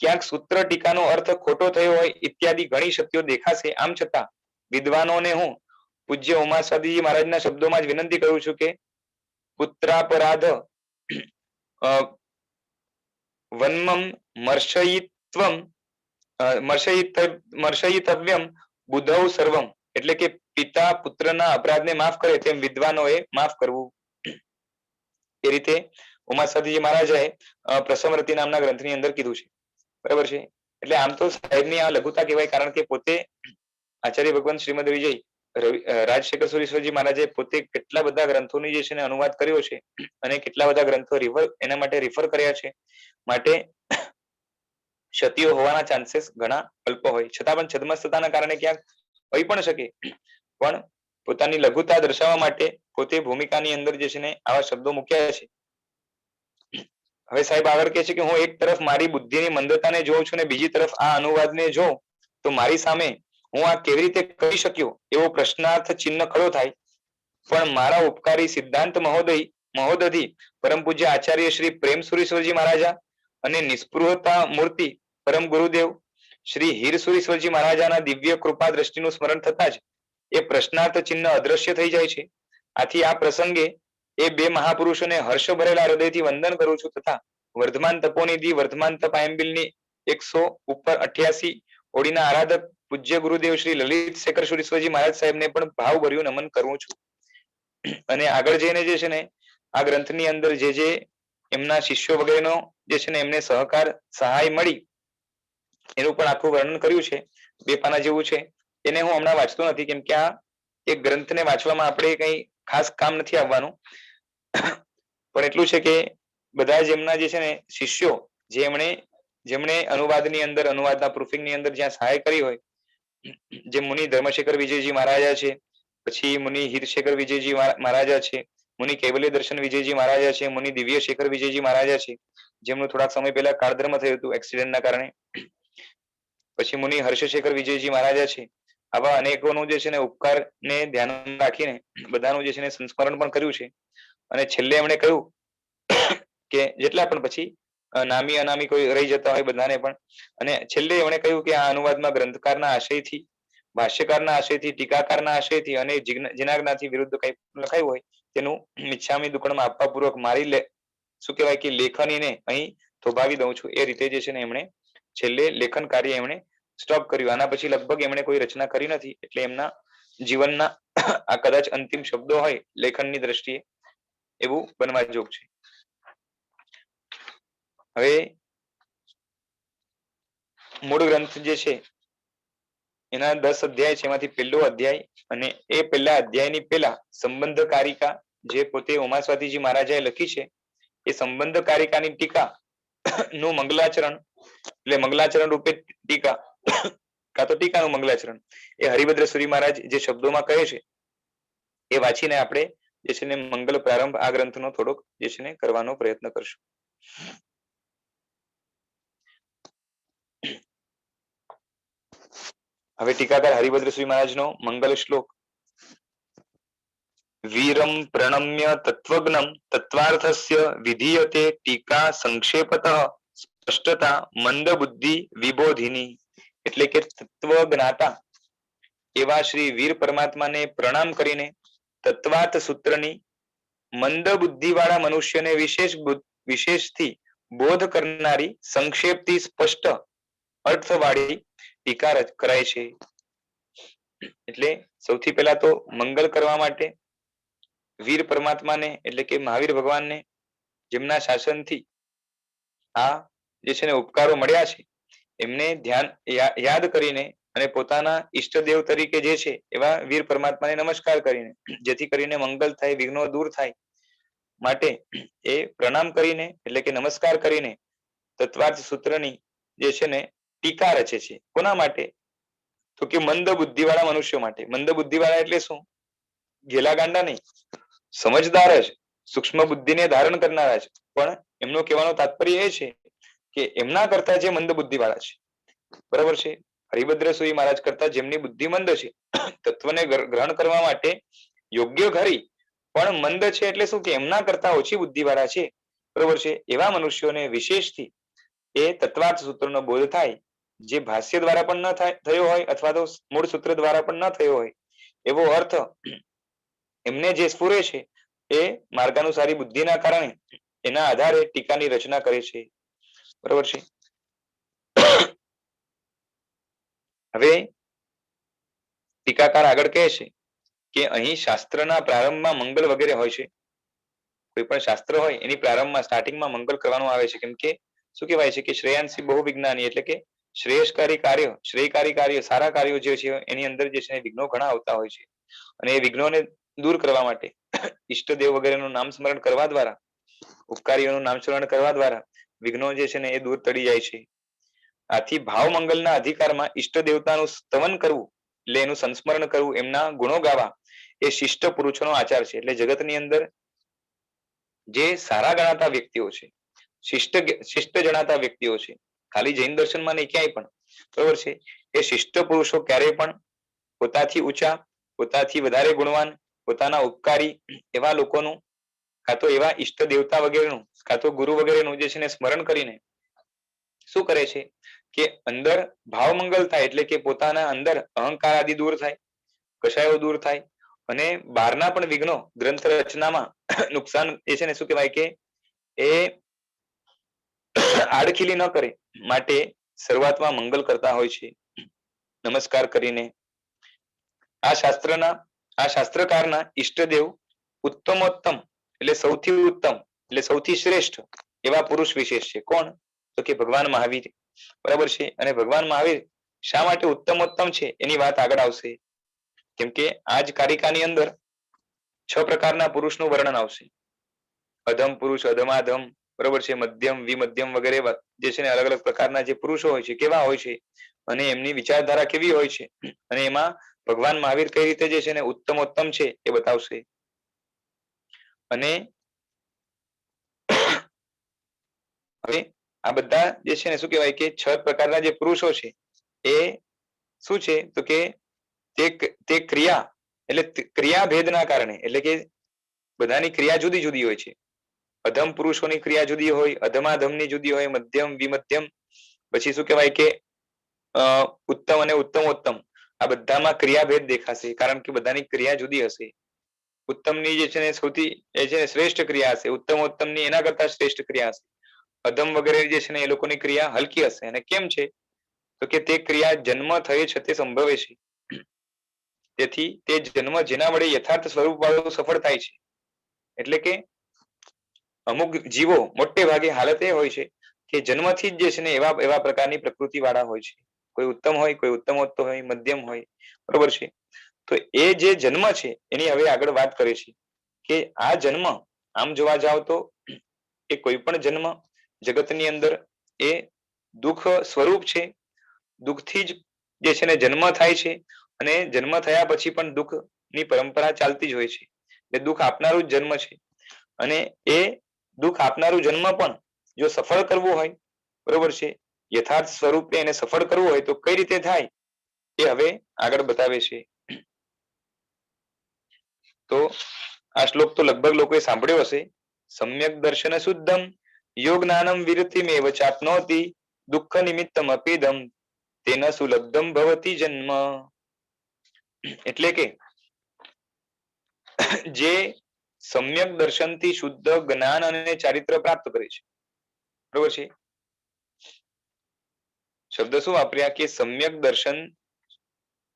ક્યાંક સૂત્ર ટીકાનો અર્થ ખોટો થયો હોય ઇત્યાદિ ઘણી ક્ષતિઓ દેખાશે. આમ છતાં વિદ્વાનોને હું પૂજ્ય ઉમાસ્વાતીજી મહારાજના શબ્દોમાં જ વિનંતી કરું છું કે પુત્રાપરાધ વન્મમ મર્શયિતવ્યમ બુધૌ સર્વમ, એટલે કે પિતા પુત્રના અપરાધને માફ કરે તેમ વિદ્વાનોએ માફ કરવું. એ રીતે ઉમાસ્વાતીજી મહારાજે પ્રસમરતિ નામના ગ્રંથની અંદર કીધું છે. બરાબર છે. એટલે આમ તો સાહેબની આ લઘુતા કહેવાય, કારણ કે પોતે આચાર્ય ભગવાન શ્રીમદ વિજય રાજશેખર સુરીશ્વરજી મહારાજે પોતે કેટલા બધા ગ્રંથોની જે છે ને અનુવાદ કર્યો છે અને કેટલા બધા ગ્રંથો એના માટે રિફર કર્યા છે. માટે ક્ષતિઓ હોવાના ચાન્સીસ ઘણા અલ્પ હોય, છતાં પણ છદ્મસ્થતાના કારણે ક્યાંક હોઈ પણ શકે. પણ પોતાની લઘુતા દર્શાવવા માટે પોતે ભૂમિકાની અંદર જે છે ને આવા શબ્દો મૂક્યા છે. હવે સાહેબ આગળ કહે છે કે હું એક તરફ મારી બુદ્ધિની મંદતાને જોઉં છું ને બીજી તરફ આ અનુવાદને જોઉં તો મારી સામે હું આ કેવી રીતે કરી શક્યો એવો પ્રશ્નાર્થ ચિહ્ન ખડો થાય. પણ મારા ઉપકારી સિદ્ધાંત મહોદધિ પરમ પૂજ્ય આચાર્ય શ્રી પ્રેમ સુરીશ્વરજી મહારાજા અને નિસ્પૃહતા મૂર્તિ પરમ ગુરુદેવ શ્રી હીર સુરીશ્વરજી મહારાજાના દિવ્ય કૃપા દ્રષ્ટિનું સ્મરણ થતા જ એ પ્રશ્નાર્થ ચિહ્ન અદ્રશ્ય થઈ જાય છે. આથી આ પ્રસંગે એ બે મહાપુરુષોને હર્ષ ભરેલા હૃદયથી વંદન કરું છું તથા વર્ધમાન તપોનિધિ વર્ધમાન તપ આયંબિલની 188 ઓડીના આરાધક પૂજ્ય ગુરુદેવ શ્રી લલિત શેખર સુરીશ્વરજી મહારાજ સાહેબને પણ ભાવભર્યું નમન કરું છું. અને આગળ જઈને જે છે ને આ ગ્રંથની અંદર જે એમના શિષ્યો વગેરેનો જે છે ને એમને સહકાર સહાય મળી એનું પણ આખું વર્ણન કર્યું છે. 2 પાના જેવું છે. એને હું હમણાં વાંચતો નથી કેમ કે આ એક ગ્રંથને વાંચવામાં આપણે કંઈ ખાસ કામ નથી આવવાનું. પણ એટલું છે કે બધા જ એમના જે છે ને શિષ્યો જેમણે અનુવાદની અંદર અનુવાદના પ્રૂફિંગની અંદર જ્યાં સહાય કરી હોય, જે મુનિ ધર્મશેખર વિજયજી મહારાજા છે, પછી મુનિ હીરશેખર વિજયજી મહારાજા છે, મુનિ કૈવલ્ય દર્શન વિજયજી મહારાજા છે, મુનિ દિવ્ય શેખર વિજયજી મહારાજા છે, જેમનું થોડાક સમય પહેલા કાળધર્મ થયું હતું એક્સિડન્ટના કારણે. પછી મુનિ હર્ષશેખર વિજયજી મહારાજા છે. આવા અનેકોનું જે છે ને ઉપકારને ધ્યાનમાં રાખીને બધાનું જે છે ને સંસ્મરણ પણ કર્યું છે. અને છેલ્લે એમણે કહ્યું કે જેટલા પણ પછી નામી અનામી કોઈ રહી જતા હોય બધાને પણ, અને છેલ્લે એમણે કહ્યું કે આ અનુવાદમાં ગ્રંથકારના આશયથી, ભાષ્યકારના આશયથી, ટીકાકારના આશયથી અને જીનાજ્ઞાથી વિરુદ્ધ કંઈ લખાયું હોય તેનું મિચ્છામી દુક્કડમાં આપવાપૂર્વક મારી શું કહેવાય કે લેખનીને અહીં થોભાવી દઉં છું. એ રીતે જે છે ને એમણે છેલ્લે લેખન કાર્ય એમણે સ્ટોપ કર્યું. આના પછી લગભગ એમણે કોઈ રચના કરી નથી. એટલે એમના જીવનના આ કદાચ અંતિમ શબ્દો હોય લેખનની દ્રષ્ટિએ એવું બનવા જોગ છે. હવે મૂળ ગ્રંથ જે છે એના 10 અધ્યાય છે. એમાંથી પહેલો અધ્યાય અને એ પહેલા અધ્યાયની પહેલા સંબંધ કારિકા જે પોતે ઉમાસ્વાતીજી મહારાજાએ લખી છે એ સંબંધ કારિકાની ટીકા નું મંગલાચરણ, એટલે મંગલાચરણ રૂપે ટીકા કાં તો ટીકાનું મંગલાચરણ એ હરિભદ્ર સુરી મહારાજ જે શબ્દોમાં કહે છે એ વાંચીને આપણે જે છે ને મંગલ પ્રારંભ આ ગ્રંથનો થોડોક જે છે ને કરવાનો પ્રયત્ન કરશું. હવે ટીકાકાર હરિભદ્ર સુરી મહારાજનો મંગલ શ્લોક. વીરમ પ્રણમ્ય તત્વજ્ઞમ તત્વાર્થસ્ય વિધીયતે ટીકા સંક્ષેપતઃ સ્પષ્ટતા મંદ બુદ્ધિ વિબોધિની. એટલે કે તત્વ જ્ઞાતા એવા શ્રી વીર પરમાત્માને પ્રણામ કરીને તત્વાર્થ સૂત્રની મંદ બુદ્ધિ વાળા મનુષ્યને વિશેષથી બોધ કરનારી સંક્ષેપથી સ્પષ્ટ અર્થવાળી ટીકા કરાય છે. એટલે સૌથી પહેલા તો મંગલ કરવા માટે વીર પરમાત્માને એટલે કે મહાવીર ભગવાનને જેમના શાસનથી આ જે છે ને ઉપકારો મળ્યા છે એમને યાદ કરીને અને પોતાના ઈષ્ટદેવ તરીકે જે છે એવા વીર પરમાત્માને નમસ્કાર કરીને જેથી કરીને મંગલ થાય, વિઘ્નો દૂર થાય માટે એ પ્રણામ કરીને એટલે કે નમસ્કાર કરીને તત્વાર્થ સૂત્રની જે છે ને ટીકા રચે છે. કોના માટે? તો કે મંદ બુદ્ધિવાળા મનુષ્યો માટે. મંદ બુદ્ધિવાળા એટલે શું? ઘેલા ગાંડા નહીં, સમજદાર જ, સૂક્ષ્મ બુદ્ધિને ધારણ કરનારા જ. પણ એમનો કહેવાનો તાત્પર્ય એ છે કે એમના કરતા જે મંદ બુદ્ધિવાળા છે, બરાબર છે, હરિભદ્ર સુરી મહારાજ કરતા જેમની બુદ્ધિ મંદ છે, તત્વને ગ્રહણ કરવા માટે યોગ્ય ખરી પણ મંદ છે. એટલે શું કે એમના કરતા ઓછી બુદ્ધિવાળા છે, બરોબર છે, એવા મનુષ્યોને વિશેષથી એ તત્વાર્થ સૂત્રનો બોધ થાય, જે ભાષ્ય દ્વારા પણ ન થયો હોય અથવા તો મૂળ સૂત્ર દ્વારા પણ ન થયો હોય એવો અર્થ એમને જે સ્ફુરે છે એ માર્ગાનુસારી બુદ્ધિના કારણે એના આધારે ટીકાની રચના કરે છે, બરોબર છે. હવે ટીકાકાર આગળ કહે છે કે અહીં શાસ્ત્રના પ્રારંભમાં મંગલ વગેરે હોય છે. કોઈ પણ શાસ્ત્ર હોય એની પ્રારંભમાં સ્ટાર્ટિંગમાં મંગલ કરવાનું આવે છે. કેમ કે શું કહેવાય છે કે શ્રેયાંશી બહુ વિજ્ઞાની એટલે કે શ્રેયસ્કારી કાર્ય, શ્રેયકારી કાર્ય, સારા કાર્યો જે છે એની અંદર જે છે વિઘ્નો ઘણા આવતા હોય છે. અને એ વિઘ્નોને દૂર કરવા માટે ઈષ્ટદેવ વગેરેનું નામ સ્મરણ કરવા દ્વારા, ઉપકારીઓનું નામ સ્મરણ કરવા દ્વારા વિઘ્નો જે છે ને એ દૂર તડી જાય છે. આથી ભાવ મંગલના અધિકારમાં ઈષ્ટ દેવતાનું સ્તવન કરવું એટલે એનું સંસ્મરણ કરવું, એમના ગુણો ગાવા એ શિષ્ટ પુરુષોનો આચાર છે. એટલે જગતની અંદર જે સારા ગણાતા વ્યક્તિઓ છે, શિષ્ટ જણાતા વ્યક્તિઓ છે, ખાલી જૈન દર્શનમાં નહીં ક્યાંય પણ, બરોબર છે, એ શિષ્ટ પુરુષો ક્યારેય પણ પોતાથી ઊંચા, પોતાથી વધારે ગુણવાન, પોતાના ઉપકારી એવા લોકોનું કાં તો એવા ઈષ્ટ દેવતા વગેરેનું કાં તો ગુરુ વગેરેનું જે છે ને સ્મરણ કરીને શું કરે છે કે અંદર ભાવમંગલ થાય, એટલે કે પોતાના અંદર અહંકાર આદિ દૂર થાય, કષાયો દૂર થાય અને બહારના પણ વિઘ્નો ગ્રંથ રચનામાં નુકસાન એ છે ને શું કહેવાય કે એ આડખીલી ન કરે માટે શરૂઆતમાં મંગલ કરતા હોય છે નમસ્કાર કરીને. આ શાસ્ત્રકારના ઈષ્ટદેવ ઉત્તમોત્તમ એટલે સૌથી ઉત્તમ એટલે સૌથી શ્રેષ્ઠ એવા પુરુષ વિશેષ છે. કોણ? તો કે ભગવાન મહાવીર. બરાબર છે. અને ભગવાન મહાવીર શા માટે ઉત્તમોત્તમ છે એની વાત આગળ આવશે. કેમ કે આ જ કારિકાની અંદર 6 પ્રકારના પુરુષનું વર્ણન આવશે. અધમ પુરુષ, અધમાધમ, બરોબર છે, મધ્યમ, વિમધ્યમ વગેરે જે છે ને અલગ અલગ પ્રકારના જે પુરુષો હોય છે કેવા હોય છે અને એમની વિચારધારા કેવી હોય છે અને એમાં ભગવાન મહાવીર કઈ રીતે જે છે ને ઉત્તમોત્તમ છે એ બતાવશે. અને હવે આ બધા જે છે ને શું કહેવાય કે 6 પ્રકારના જે પુરુષો છે એ શું છે તો કે તે ક્રિયા એટલે ક્રિયા ભેદના કારણે, એટલે કે બધાની ક્રિયા જુદી જુદી હોય છે. અધમ પુરુષોની ક્રિયા જુદી હોય, અધમાધમની જુદી હોય, મધ્યમ, વિમધ્યમ, પછી શું કહેવાય કે ઉત્તમ અને ઉત્તમોત્તમ, આ બધામાં ક્રિયાભેદ દેખાશે કારણ કે બધાની ક્રિયા જુદી હશે. ઉત્તમની જે છે ને સૌથી એ છે શ્રેષ્ઠ ક્રિયા હશે, ઉત્તમોત્તમની એના કરતા શ્રેષ્ઠ ક્રિયા હશે, અધમ વગેરે જે છે ને એ લોકોની ક્રિયા હલકી હશે. અને કેમ છે તો કે તે ક્રિયા જન્મ થયે છતે સંભવે છે. તેથી તે જન્મ જેના વડે યથાર્થ સ્વરૂપ વાળું સફળ થાય છે. એટલે કે અમુક જીવો મોટે ભાગે હાલત એ હોય છે કે જન્મથી જ જે છે ને એવા પ્રકારની પ્રકૃતિ વાળા હોય છે. કોઈ ઉત્તમ હોય, કોઈ ઉત્તમોત્તમ હોય, મધ્યમ હોય, બરોબર છે. તો એ જે જન્મ છે એની હવે આગળ વાત કરે છે કે આ જન્મ આમ જોવા જાવ તો એ કોઈ પણ જન્મ જગતની અંદર એ દુઃખ સ્વરૂપ છે. દુઃખથી જ જે છે ને જન્મ થાય છે અને જન્મ થયા પછી પણ દુઃખની પરંપરા ચાલતી જ હોય છે. એ દુઃખ આપનારું જ જન્મ છે અને એ દુઃખ આપનારું જન્મ પણ જો સફળ કરવું હોય, બરોબર છે, યથાર્થ સ્વરૂપે એને સફળ કરવું હોય તો કઈ રીતે થાય એ હવે આગળ બતાવે છે. તો આ શ્લોક તો લગભગ લોકોએ સાંભળ્યો હશે. સમ્યક દર્શન શુદ્ધમ યોગ જ્ઞાનમ વિરતિમેવ ચાપ્નોતિ દુઃખ નિમિત્તમ અપીદમ તેના સુલબ્ધમ ભવતી જન્મ. એટલે કે જે સમ્યક દર્શનથી શુદ્ધ જ્ઞાન અને ચારિત્ર પ્રાપ્ત કરે છે, બરોબર છે. શબ્દ શું વાપર્યા કે સમ્યક દર્શન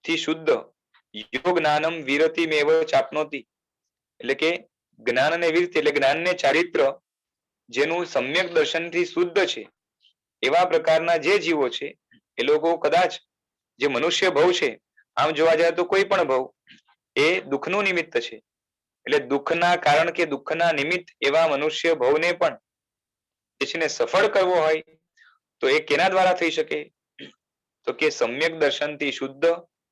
થી શુદ્ધ યોગ જ્ઞાનમ વિરતિમેવ ચાપ્નોતિ, એટલે કે જ્ઞાન અને વિરતિ એટલે જ્ઞાન ને ચારિત્ર જેનું સમ્યક દર્શનથી શુદ્ધ છે એવા પ્રકારના જે જીવો છે એ લોકો કદાચ જે મનુષ્ય ભવ છે આમ જોવા જાય તો કોઈ પણ ભવ એ દુઃખનું નિમિત્ત છે. એટલે દુઃખના કારણ કે દુઃખના નિમિત્ત એવા મનુષ્ય ભવને પણ જે છે ને સફળ કરવો હોય તો એ કેના દ્વારા થઈ શકે તો કે સમ્યક દર્શનથી શુદ્ધ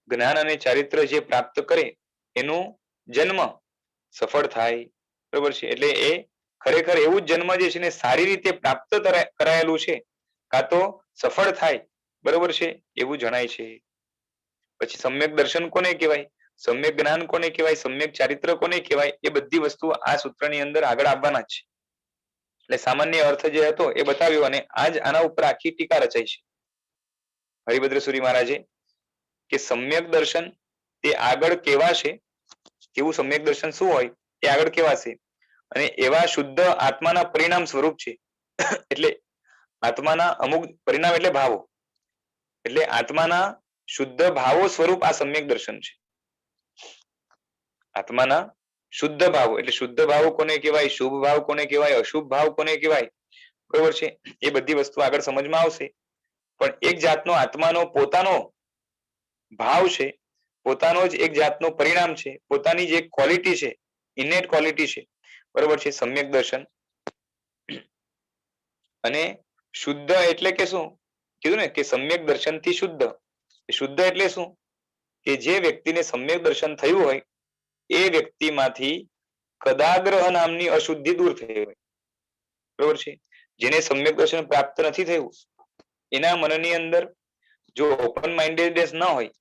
જ્ઞાન અને ચારિત્ર જે પ્રાપ્ત કરે એનું જન્મ સફળ થાય, બરોબર છે. એટલે એ ખરેખર એવું જ જન્મ જે છે ને સારી રીતે પ્રાપ્ત કરાયેલું છે કાં તો સફળ થાય, બરોબર છે, એવું જણાય છે. પછી સમ્યક દર્શન કોને કહેવાય, સમ્યક જ્ઞાન કોને કહેવાય, સમ્યક ચારિત્ર કોને કહેવાય, એ બધી વસ્તુ આ સૂત્રની અંદર આગળ આવવાના છે. એટલે સામાન્ય અર્થ જે હતો એ બતાવ્યો અને આજ આના ઉપર આખી ટીકા રચાઈ છે હરિભદ્ર સુરી મહારાજે કે સમ્યક દર્શન તે આગળ કેવાશે, કેવું સમ્યક દર્શન શું હોય એ આગળ કેવાશે અને એવા શુદ્ધ આત્માના પરિણામ સ્વરૂપ છે. એટલે આત્માના અમુક પરિણામ એટલે ભાવો, એટલે આત્માના શુદ્ધ ભાવો સ્વરૂપ આ સમ્યક દર્શન છે. આત્માના શુદ્ધ ભાવો એટલે શુદ્ધ ભાવો કોને કહેવાય, શુભ ભાવ કોને કહેવાય, અશુભ ભાવ કોને કહેવાય, બરોબર છે, એ બધી વસ્તુ આગળ સમજમાં આવશે. પણ એક જાતનો આત્માનો પોતાનો ભાવ છે, પોતાનો જ એક જાતનો પરિણામ છે, પોતાની જે ક્વોલિટી છે, ઇનેટ ક્વોલિટી છે, બરોબર છે, સમ્યક દર્શન. અને શુદ્ધ એટલે કે શું કીધું ને કે સમ્યક દર્શનથી શુદ્ધ. શુદ્ધ એટલે શું કે જે વ્યક્તિને સમ્યક દર્શન થયું હોય એ વ્યક્તિમાંથી કદાગ્રહ નામની અશુદ્ધિ દૂર થઈ હોય, બરોબર છે. જેને સમ્યક દર્શન પ્રાપ્ત નથી થયું એના મનની અંદર જો ઓપન માઇન્ડેડનેસ ન હોય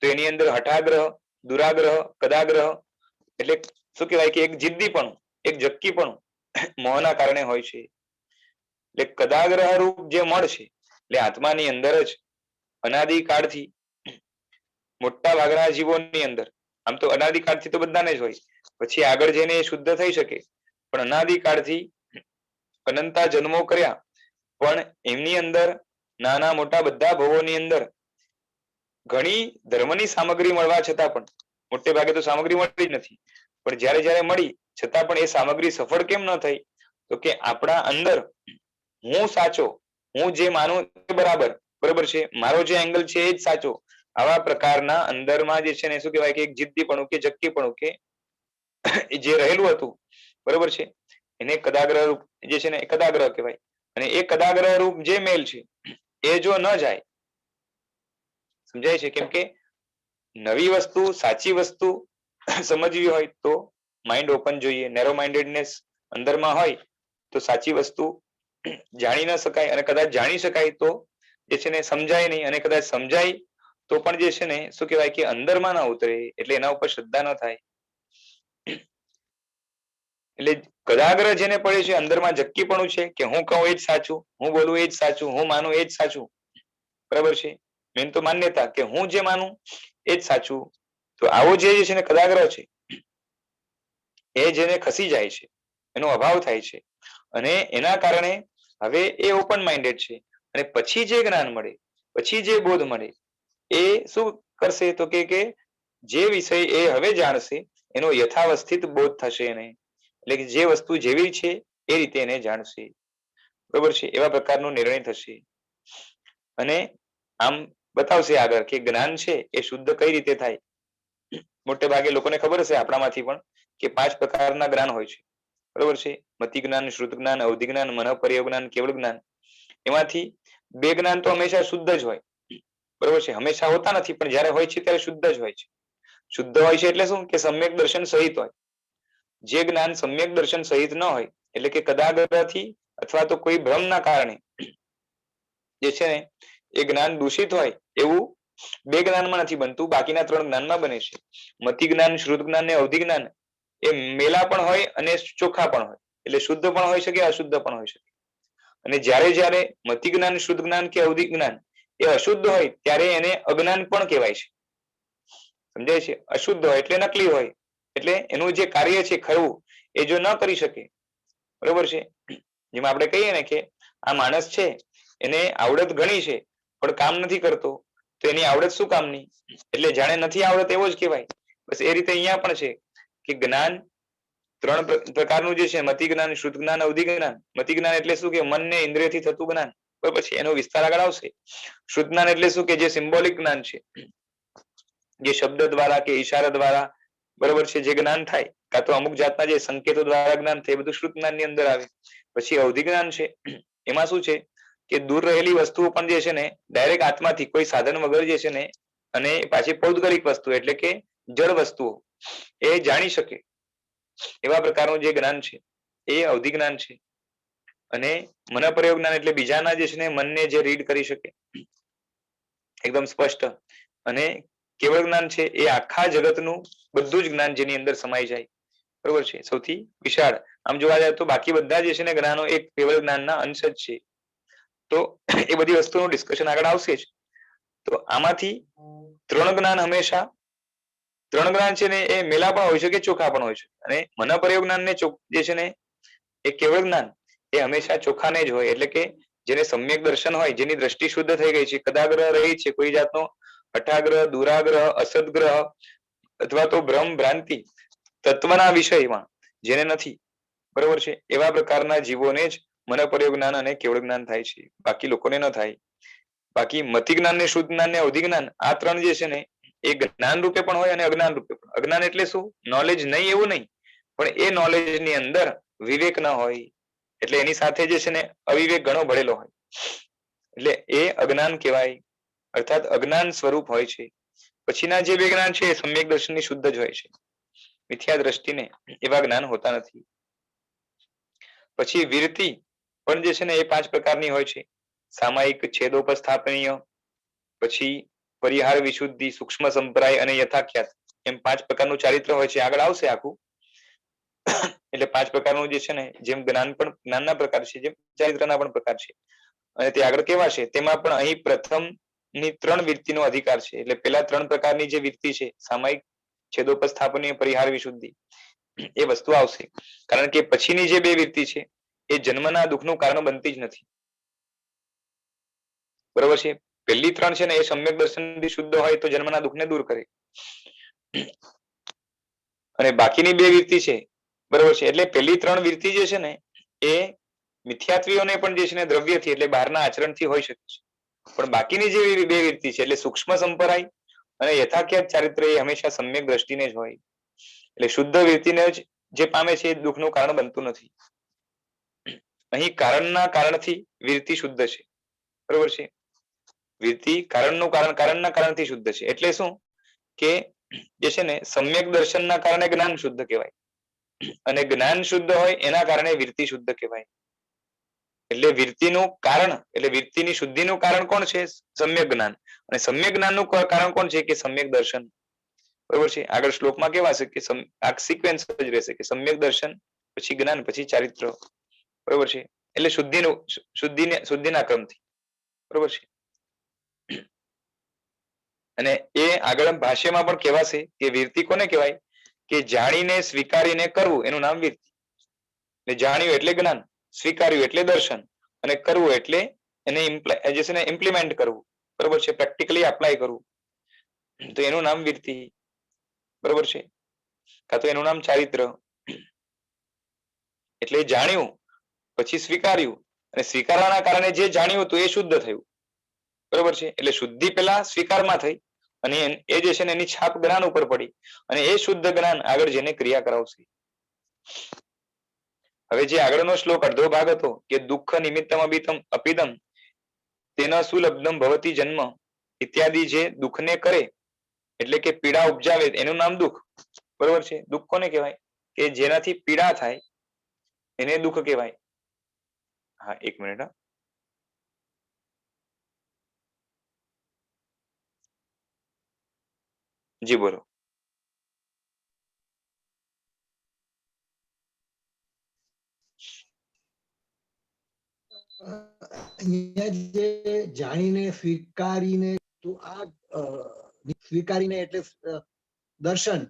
તો એની અંદર હઠાગ્રહ, દુરાગ્રહ, કદાગ્રહ એટલે શું કહેવાય કે એક જિદ્દીપણું, એક જક્કીપણું મોહના કારણે હોય છે. એટલે કદાગ્રહ રૂપ જે મળ છે એટલે આત્માની અંદર જ અનાદિકાળથી મોટા ભાગના જીવોની અંદર, આમ તો અનાદિકાળથી તો બધાને જ હોય, પછી આગળ જઈને એ શુદ્ધ થઈ શકે, પણ અનાદિકાળથી અનંતા જન્મો કર્યા પણ એમની અંદર નાના મોટા બધા ભવોની અંદર ઘણી ધર્મની સામગ્રી મળવા છતાં પણ મોટે ભાગે તો સામગ્રી મળતી જ નથી, પણ જ્યારે જ્યારે મળી છતાં પણ એ સામગ્રી સફળ કેમ ન થઈ? તો કે આપણા અંદર હું સાચો, હું જે માનું એ બરાબર, બરોબર છે, મારો જે એંગલ છે એ જ સાચો, આવા પ્રકારના અંદરમાં જે છે ને શું કહેવાય કે એક જિદ્દીપણું કે જક્કીપણું કે જે રહેલું હતું, બરોબર છે, એને કદાગ્રહ રૂપ જે છે ને કદાગ્રહ કહેવાય. અને એ કદાગ્રહ રૂપ જે મેલ છે એ જો ન જાય, સમજાય છે, કેમ કે નવી વસ્તુ, સાચી વસ્તુ સમજવી હોય તો માઇન્ડ ઓપન જોઈએ, નેરો માઇન્ડેડનેસ અંદરમાં હોય તો સાચી વસ્તુ જાણી ન શકાય, અને કદાચ જાણી શકાય તો જે છે ને સમજાય નહીં, અને કદાચ સમજાય તો પણ જે છે ને શું કહેવાય કે અંદરમાં ના ઉતરે, એટલે એના ઉપર શ્રદ્ધા ન થાય. એટલે કદાગ્રહ જેને પડે છે, અંદરમાં જક્કીપણું છે કે હું કહું એ જ સાચું, હું બોલું એ જ સાચું, હું માનું એ જ સાચું, બરાબર છે, મેન તો માન્યતા કે હું જે માનું એ જ સાચું. તો આવો જે છે ને કદાગ્રહ છે એ જેને ખસી જાય છે, એનો અભાવ થાય છે, અને એના કારણે હવે એ ઓપન માઇન્ડેડ છે, અને પછી જે જ્ઞાન મળે, પછી જે બોધ મળે એ શું કરશે? તો કે જે વિષય એ હવે જાણશે એનો યથાવસ્થિત બોધ થશે એને, એટલે કે જે વસ્તુ જેવી છે એ રીતે એને જાણશે, બરોબર છે, એવા પ્રકારનો નિર્ણય થશે. અને આમ બતાવશે આગળ કે જ્ઞાન છે એ શુદ્ધ કઈ રીતે થાય. મોટે ભાગે લોકોને ખબર હશે આપણામાંથી પણ કે 5 પ્રકારના જ્ઞાન હોય છે, બરોબર છે, મતિ જ્ઞાન, શ્રુત જ્ઞાન, અવધિ જ્ઞાન, મનઃપર્ય જ્ઞાન, કેવળ જ્ઞાન. એમાંથી 2 જ્ઞાન તો હંમેશા શુદ્ધ જ હોય, બરોબર છે, હંમેશા હોતા નથી, પણ જ્યારે હોય છે ત્યારે શુદ્ધ જ હોય છે. શુદ્ધ હોય છે એટલે શું? કે સમ્યક દર્શન સહિત હોય. જે જ્ઞાન સમ્યક દર્શન સહિત ન હોય, એટલે કે કદાગ્રહથી અથવા તો કોઈ ભ્રમના કારણે જે છે ને એ જ્ઞાન દૂષિત હોય એવું 2 જ્ઞાનમાં નથી બનતું, બાકીના 3 જ્ઞાનમાં બને છે. મતિ જ્ઞાન, શ્રુત જ્ઞાન ને અવધિ જ્ઞાન એ મેલા પણ હોય અને ચોખ્ખા પણ હોય, એટલે શુદ્ધ પણ હોઈ શકે, અશુદ્ધ પણ હોઈ શકે. અને જ્યારે જ્યારે મતિ જ્ઞાન, શુદ્ધ જ્ઞાન કે અવધિ જ્ઞાન એ અશુદ્ધ હોય ત્યારે એને અજ્ઞાન પણ કહેવાય છે, સમજાય છે. અશુદ્ધ હોય એટલે નકલી હોય, એટલે એનું જે કાર્ય છે ખરું એ જો ન કરી શકે, બરોબર છે, જેમ આપણે કહીએ ને કે આ માણસ છે એને આવડત ઘણી છે પણ કામ નથી કરતો, તો એની આવડત શું કામની? એટલે જાણે નથી આવડત એવો જ કહેવાય. બસ એ રીતે અહીંયા પણ છે કે જ્ઞાન 3 પ્રકારનું જે છે, મતિ જ્ઞાન, શ્રુત જ્ઞાન, અવધિ જ્ઞાન. મતિ જ્ઞાન એટલે શું? કે મનને ઇન્દ્રિયથી થતું જ્ઞાન, બરાબર છે, એનો વિસ્તાર આગળ આવશે. શ્રુત જ્ઞાન એટલે શું? કે જે સિમ્બોલિક જ્ઞાન છે, જે શબ્દ દ્વારા કે ઈશારા દ્વારા, બરોબર છે, જે જ્ઞાન થાય, કાં તો અમુક જાતના જે સંકેતો દ્વારા જ્ઞાન થાય, બધું શ્રુત જ્ઞાનની અંદર આવે. પછી અવધિ જ્ઞાન છે, એમાં શું છે કે દૂર રહેલી વસ્તુઓ પણ જે છે ને ડાયરેક્ટ આત્માથી કોઈ સાધન વગર જે છે ને, અને પાછી પૌદ્ગલિક વસ્તુ એટલે કે જળ વસ્તુઓ એ જાણી શકે એવા પ્રકારનું જે જ્ઞાન છે એ અવધિ જ્ઞાન છે. અને મનઃપર્ય જ્ઞાન એટલે બીજાના જે છે ને મનને જે રીડ કરી શકે એકદમ સ્પષ્ટ. અને કેવળ જ્ઞાન છે એ આખા જગતનું બધું જ જ્ઞાન જેની અંદર સમાઈ જાય, બરોબર છે, સૌથી વિશાળ. આમ જોવા જાય તો બાકી બધા જે છે ને જ્ઞાનો એક કેવળ જ્ઞાનના અંશ જ છે. તો એ બધી વસ્તુનું ડિસ્કશન આગળ આવશે જ. તો આમાંથી 3 જ્ઞાન હંમેશા 3 જ્ઞાન છે ને એ મેલા પણ હોઈ શકે, ચોખા પણ હોઈ શકે. અને મનઃપર્ય જ્ઞાન ને જે છે ને એ કેવળ જ્ઞાન એ હંમેશા ચોખાને જ હોય, એટલે કે જેને સમ્યક દર્શન હોય, જેની દ્રષ્ટિ શુદ્ધ થઈ ગઈ છે, કદાગ્રહ રહી છે, કોઈ જાતનો હઠાગ્રહ, દુરાગ્રહ, અસદગ્રહ અથવા તો ભ્રમ ભ્રાંતિ તત્વના વિષયમાં જેને નથી, બરોબર છે, એવા પ્રકારના જીવોને જ મનઃપર્ય જ્ઞાન અને કેવળ જ્ઞાન થાય છે, બાકી લોકોને ન થાય. બાકી મતિ જ્ઞાન ને શુદ્ધ જ્ઞાન ને અવધિ જ્ઞાન આ 3 જે છે ને એ જ્ઞાન રૂપે પણ હોય અને અજ્ઞાન રૂપે પણ. અજ્ઞાન એટલે શું? નોલેજ નહીં એવું નહીં, પણ એ નોલેજની અંદર વિવેક ન હોય, એટલે એની સાથે જે છે ને અવિવેક ઘણો ભળેલો હોય, એટલે એ અજ્ઞાન કહેવાય, અર્થાત અજ્ઞાન સ્વરૂપ હોય છે. પછીના જે 2 જ્ઞાન છે એ સમ્યક દર્શનની શુદ્ધ જ હોય છે, મિથ્યા દ્રષ્ટિને એવા જ્ઞાન હોતા નથી. પછી વિરતિ પણ જે છે ને એ 5 પ્રકારની હોય છે. સામાયિક, છેદોપસ્થાપનીય, પછી પરિહાર વિશુદ્ધિ, સૂક્ષ્મ સંપ્રાય અને યથાખ્યાત. એમ 5 પ્રકારનું ચારિત્ર હોય છે, આગળ આવશે આખું. એટલે 5 પ્રકારનું જે છે ને, જેમ જ્ઞાનના પ્રકાર છે, જેમ ચારિત્રના પણ પ્રકાર છે, અને તે આગળ કેવા છે તેમાં પણ અહીં પ્રથમ ની 3 વૃત્તિનો અધિકાર છે. એટલે પેલા 3 પ્રકારની જે વૃત્તિ છે, સામાયિક, છેદોપસ્થાપનીય, પરિહાર વિશુદ્ધિ, એ વસ્તુ આવશે. કારણ કે પછીની જે 2 વૃત્તિ છે એ જન્મના દુઃખનું કારણ બનતી જ નથી. બરોબર છે. પહેલી 3 છે ને એ સમ્યક દર્શનથી શુદ્ધ હોય તો જન્મના દુઃખને દૂર કરે, અને બાકીની 2 વૃત્તિ છે, બરોબર છે, એટલે પહેલી 3 વૃત્તિ જે છે ને એ મિથ્યાત્વીઓને પણ જે છે ને દ્રવ્યથી એટલે બહારના આચરણથી હોઈ શકે છે. પણ બાકીની જે 2 વૃત્તિ છે એટલે સૂક્ષ્મ સંપરાય અને યથાખ્યાત ચારિત્ર એ હંમેશા સમ્યક દ્રષ્ટિને જ હોય. એટલે શુદ્ધ વૃત્તિને જ જે પામે છે એ દુઃખનું કારણ બનતું નથી. અહીં કારણના કારણથી વૃત્તિ શુદ્ધ છે, બરોબર છે. વૃત્તિ કારણના કારણથી શુદ્ધ છે. એટલે શું કે જે છે ને સમ્યક દર્શનના કારણે જ્ઞાન શુદ્ધ કહેવાય, અને જ્ઞાન શુદ્ધ હોય એના કારણે વૃત્તિ શુદ્ધ કહેવાય. એટલે વૃત્તિનું કારણ એટલે વૃત્તિની શુદ્ધિનું કારણ કોણ છે? સમ્યક જ્ઞાન. અને સમ્યક જ્ઞાનનું કારણ કોણ છે? કે સમ્યક દર્શન. બરોબર છે. આગળ શ્લોકમાં કેવા છે કે આ સિક્વેન્સ જ રહેશે કે સમ્યક દર્શન, પછી જ્ઞાન, પછી ચારિત્ર. બરોબર છે. એટલે શુદ્ધિના ક્રમથી. બરોબર છે. અને એ આગળ ભાષ્યમાં પણ કહેવાશે કે વૃત્તિ કોને કહેવાય? કે જાણીને સ્વીકારીને કરવું એનું નામ વૃત્તિ. જાણ્યું એટલે જ્ઞાન, સ્વીકાર્યું એટલે દર્શન, અને કરવું એટલે એને જે છે ને ઇમ્પ્લિમેન્ટ કરવું, બરોબર છે, પ્રેક્ટિકલી એપ્લાય કરવું, તો એનું નામ વૃત્તિ. બરોબર છે. કાં તો એનું નામ ચારિત્ર. એટલે જાણ્યું પછી સ્વીકાર્યું, અને સ્વીકારવાના કારણે જે જાણ્યું હતું એ શુદ્ધ થયું. બરોબર છે. એટલે શુદ્ધિ પેલા સ્વીકારમાં થઈ, અને એ જે છે ને એની છાપ જ્ઞાન ઉપર પડી, અને એ શુદ્ધ જ્ઞાન આગળ જેને ક્રિયા કરાવશે. હવે જે આગળનો શ્લોક અડધો ભાગ હતો કે દુઃખ નિમિત્તમ અપિદમ તેના સુલબ્ધમ ભવતી જન્મ ઇત્યાદિ, જે દુઃખને કરે એટલે કે પીડા ઉપજાવે એનું નામ દુઃખ. બરોબર છે. દુઃખ કોને કહેવાય? કે જેનાથી પીડા થાય એને દુઃખ કહેવાય. હા, એક મિનિટ. જી બોલો. અહીંયા જે જાણીને સ્વીકારીને, તો આ સ્વીકારીને એટલે દર્શન.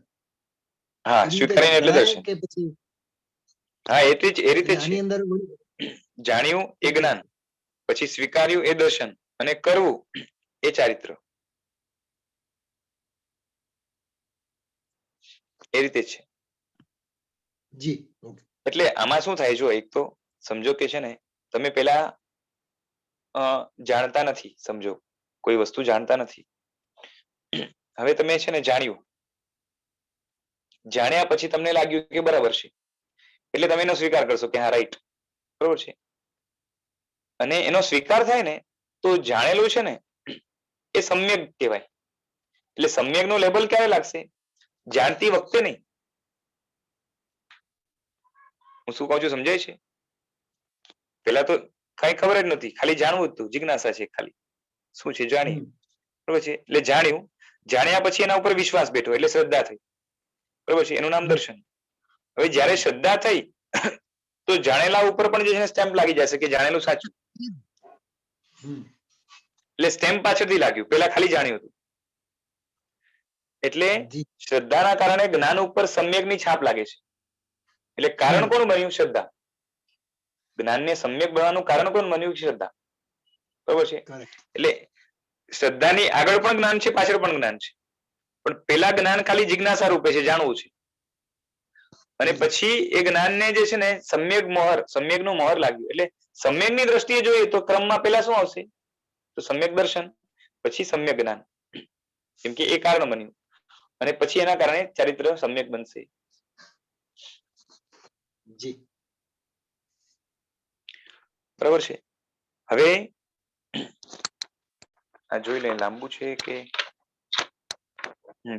હા, સ્વીકારીને એટલે દર્શન. કે પછી હા, એ રીતે જ આની અંદર જાણ્યું એ જ્ઞાન, પછી સ્વીકાર્યું એ દર્શન, અને કરવું એ ચારિત્ર. એ રીતે છે. જી. એટલે આમાં શું થાય? જો એક તો સમજો કે છે ને તમે પેલા જાણતા નથી, સમજો કોઈ વસ્તુ જાણતા નથી. હવે તમે છે ને જાણ્યું, જાણ્યા પછી તમને લાગ્યું કે બરાબર છે, એટલે તમે એનો સ્વીકાર કરશો કે હા રાઈટ, બરોબર છે. અને એનો સ્વીકાર થાય ને તો જાણેલું છે ને એ સમ્યક કહેવાય. એટલે સમ્યક નું લેબલ ક્યારે લાગશે? જાણતી વખતે નહીં. હું શું કહું છું સમજાય છે? પેલા તો કઈ ખબર જ નથી, ખાલી જાણવું જ હતું, જિજ્ઞાસા છે ખાલી, શું છે જાણીએ, બરોબર છે. એટલે જાણ્યું, જાણ્યા પછી એના ઉપર વિશ્વાસ બેઠો એટલે શ્રદ્ધા થઈ, બરોબર છે, એનું નામ દર્શન. હવે જ્યારે શ્રદ્ધા થઈ તો જાણેલા ઉપર પણ જે છે સ્ટેમ્પ લાગી જશે કે જાણેલું સાચું. એટલે સ્ટેમ્પ પાછળથી લાગ્યું, પેલા ખાલી જાણ્યું હતું. એટલે શ્રદ્ધાના કારણે જ્ઞાન ઉપર સમ્યકની છાપ લાગે છે. એટલે કારણ કોણ બન્યું? શ્રદ્ધા. જ્ઞાનને સમ્યક બનવાનું કારણ કોણ બન્યું? શ્રદ્ધા. બરોબર છે. એટલે શ્રદ્ધાની આગળ પણ જ્ઞાન છે, પાછળ પણ જ્ઞાન છે, પણ પેલા જ્ઞાન ખાલી જિજ્ઞાસા રૂપે છે, જાણવું છે. અને પછી એ જ્ઞાનને જે છે ને સમ્યકનું મોહર લાગ્યું. એટલે સમ્યકની દ્રષ્ટિએ જોઈએ તો ક્રમમાં પેલા શું આવશે? તો સમ્યક દર્શન, પછી સમ્યક જ્ઞાન, કેમ કે એ કારણ બન્યું, અને પછી એના કારણે ચારિત્ર સમ્યક બનશે. જી. બરોબર છે. હવે આ જોઈ લે, લાંબુ છે કે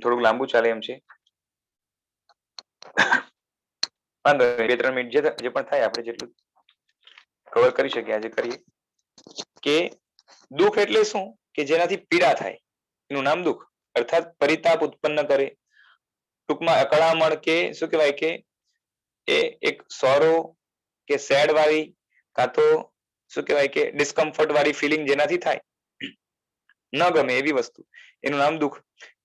થોડુંક લાંબુ ચાલે એમ છે. વાંધો નહીં, 2-3 મિનિટ જે પણ થાય આપણે જેટલું કવર કરી શકીએ આજે કરીએ. કે દુઃખ એટલે શું? કે જેનાથી પીડા થાય એનું નામ દુઃખ, અર્થાત પરિતાપ ઉત્પન્ન કરે, ટૂંકમાં અકળામણ કે શું કહેવાય કે એ એક સોરો કે સેડ વાળી કાં તો શું કહેવાય કે ડિસ્કમ્ફર્ટ વાળી ફિલિંગ જેનાથી થાય ન ગમે એવી વસ્તુ, એનું નામ દુઃખ.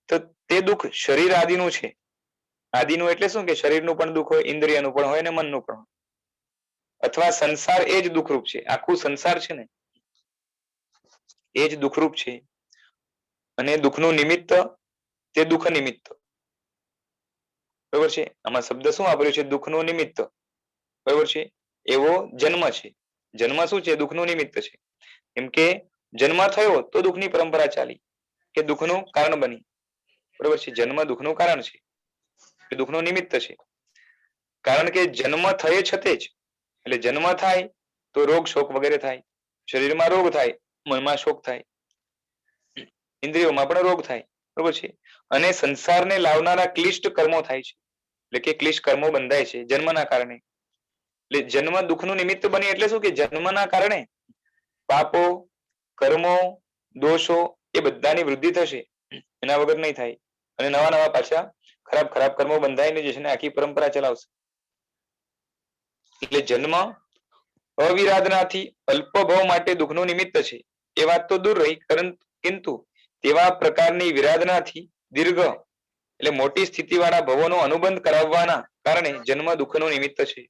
તો તે દુઃખ શરીર આદિનું છે. આદિનું એટલે શું કે શરીરનું પણ દુઃખ હોય, ઇન્દ્રિયનું પણ હોય અને મનનું પણ હોય. અથવા સંસાર એ જ દુઃખરૂપ છે. આખું સંસાર છે ને એ જ દુઃખરૂપ છે. અને દુઃખનું નિમિત્ત તે દુઃખ નિમિત્ત. બરોબર છે. આમાં શબ્દ શું વાપર્યો છે? દુઃખનું નિમિત્ત. બરોબર છે. એવો જન્મ છે. જન્મ શું છે? દુઃખનું નિમિત્ત છે. કેમ કે જન્મ થયો તો દુઃખની પરંપરા ચાલી કે દુઃખનું કારણ બની. બરોબર છે. જન્મ દુઃખનું કારણ છે, એ દુઃખનું નિમિત્ત છે. કારણ કે જન્મ થયે છતે જ, એટલે જન્મ થાય તો રોગ શોક વગેરે થાય. શરીરમાં રોગ થાય, મનમાં શોક થાય, ઇન્દ્રિયોમાં પણ રોગ થાય. બરોબર છે. અને સંસારને લાવનારા ક્લિષ્ટ કર્મો થાય છે. એટલે કે ક્લિષ્ટ કર્મો બંધાય છે જન્મના કારણે. એટલે જન્મ દુઃખનું નિમિત્ત બની એટલે શું કે જન્મના કારણે પાપો, કર્મો, દોષો એ બધાની વૃદ્ધિ થશે. એના વગર નહીં થાય. અને નવા નવા પાછા ખરાબ ખરાબ કર્મો બંધાઈને જે છે ને આખી પરંપરા ચલાવશે. એટલે જન્મ અવિરાધનાથી અલ્પભવ માટે દુઃખનું નિમિત્ત છે એ વાત તો દૂર રહી, પરંતુ તેવા પ્રકારની વિરાધનાથી દીર્ઘ એટલે મોટી સ્થિતિવાળા ભવોનો અનુબંધ કરાવવાના કારણે જન્મ દુઃખનું નિમિત્ત છે.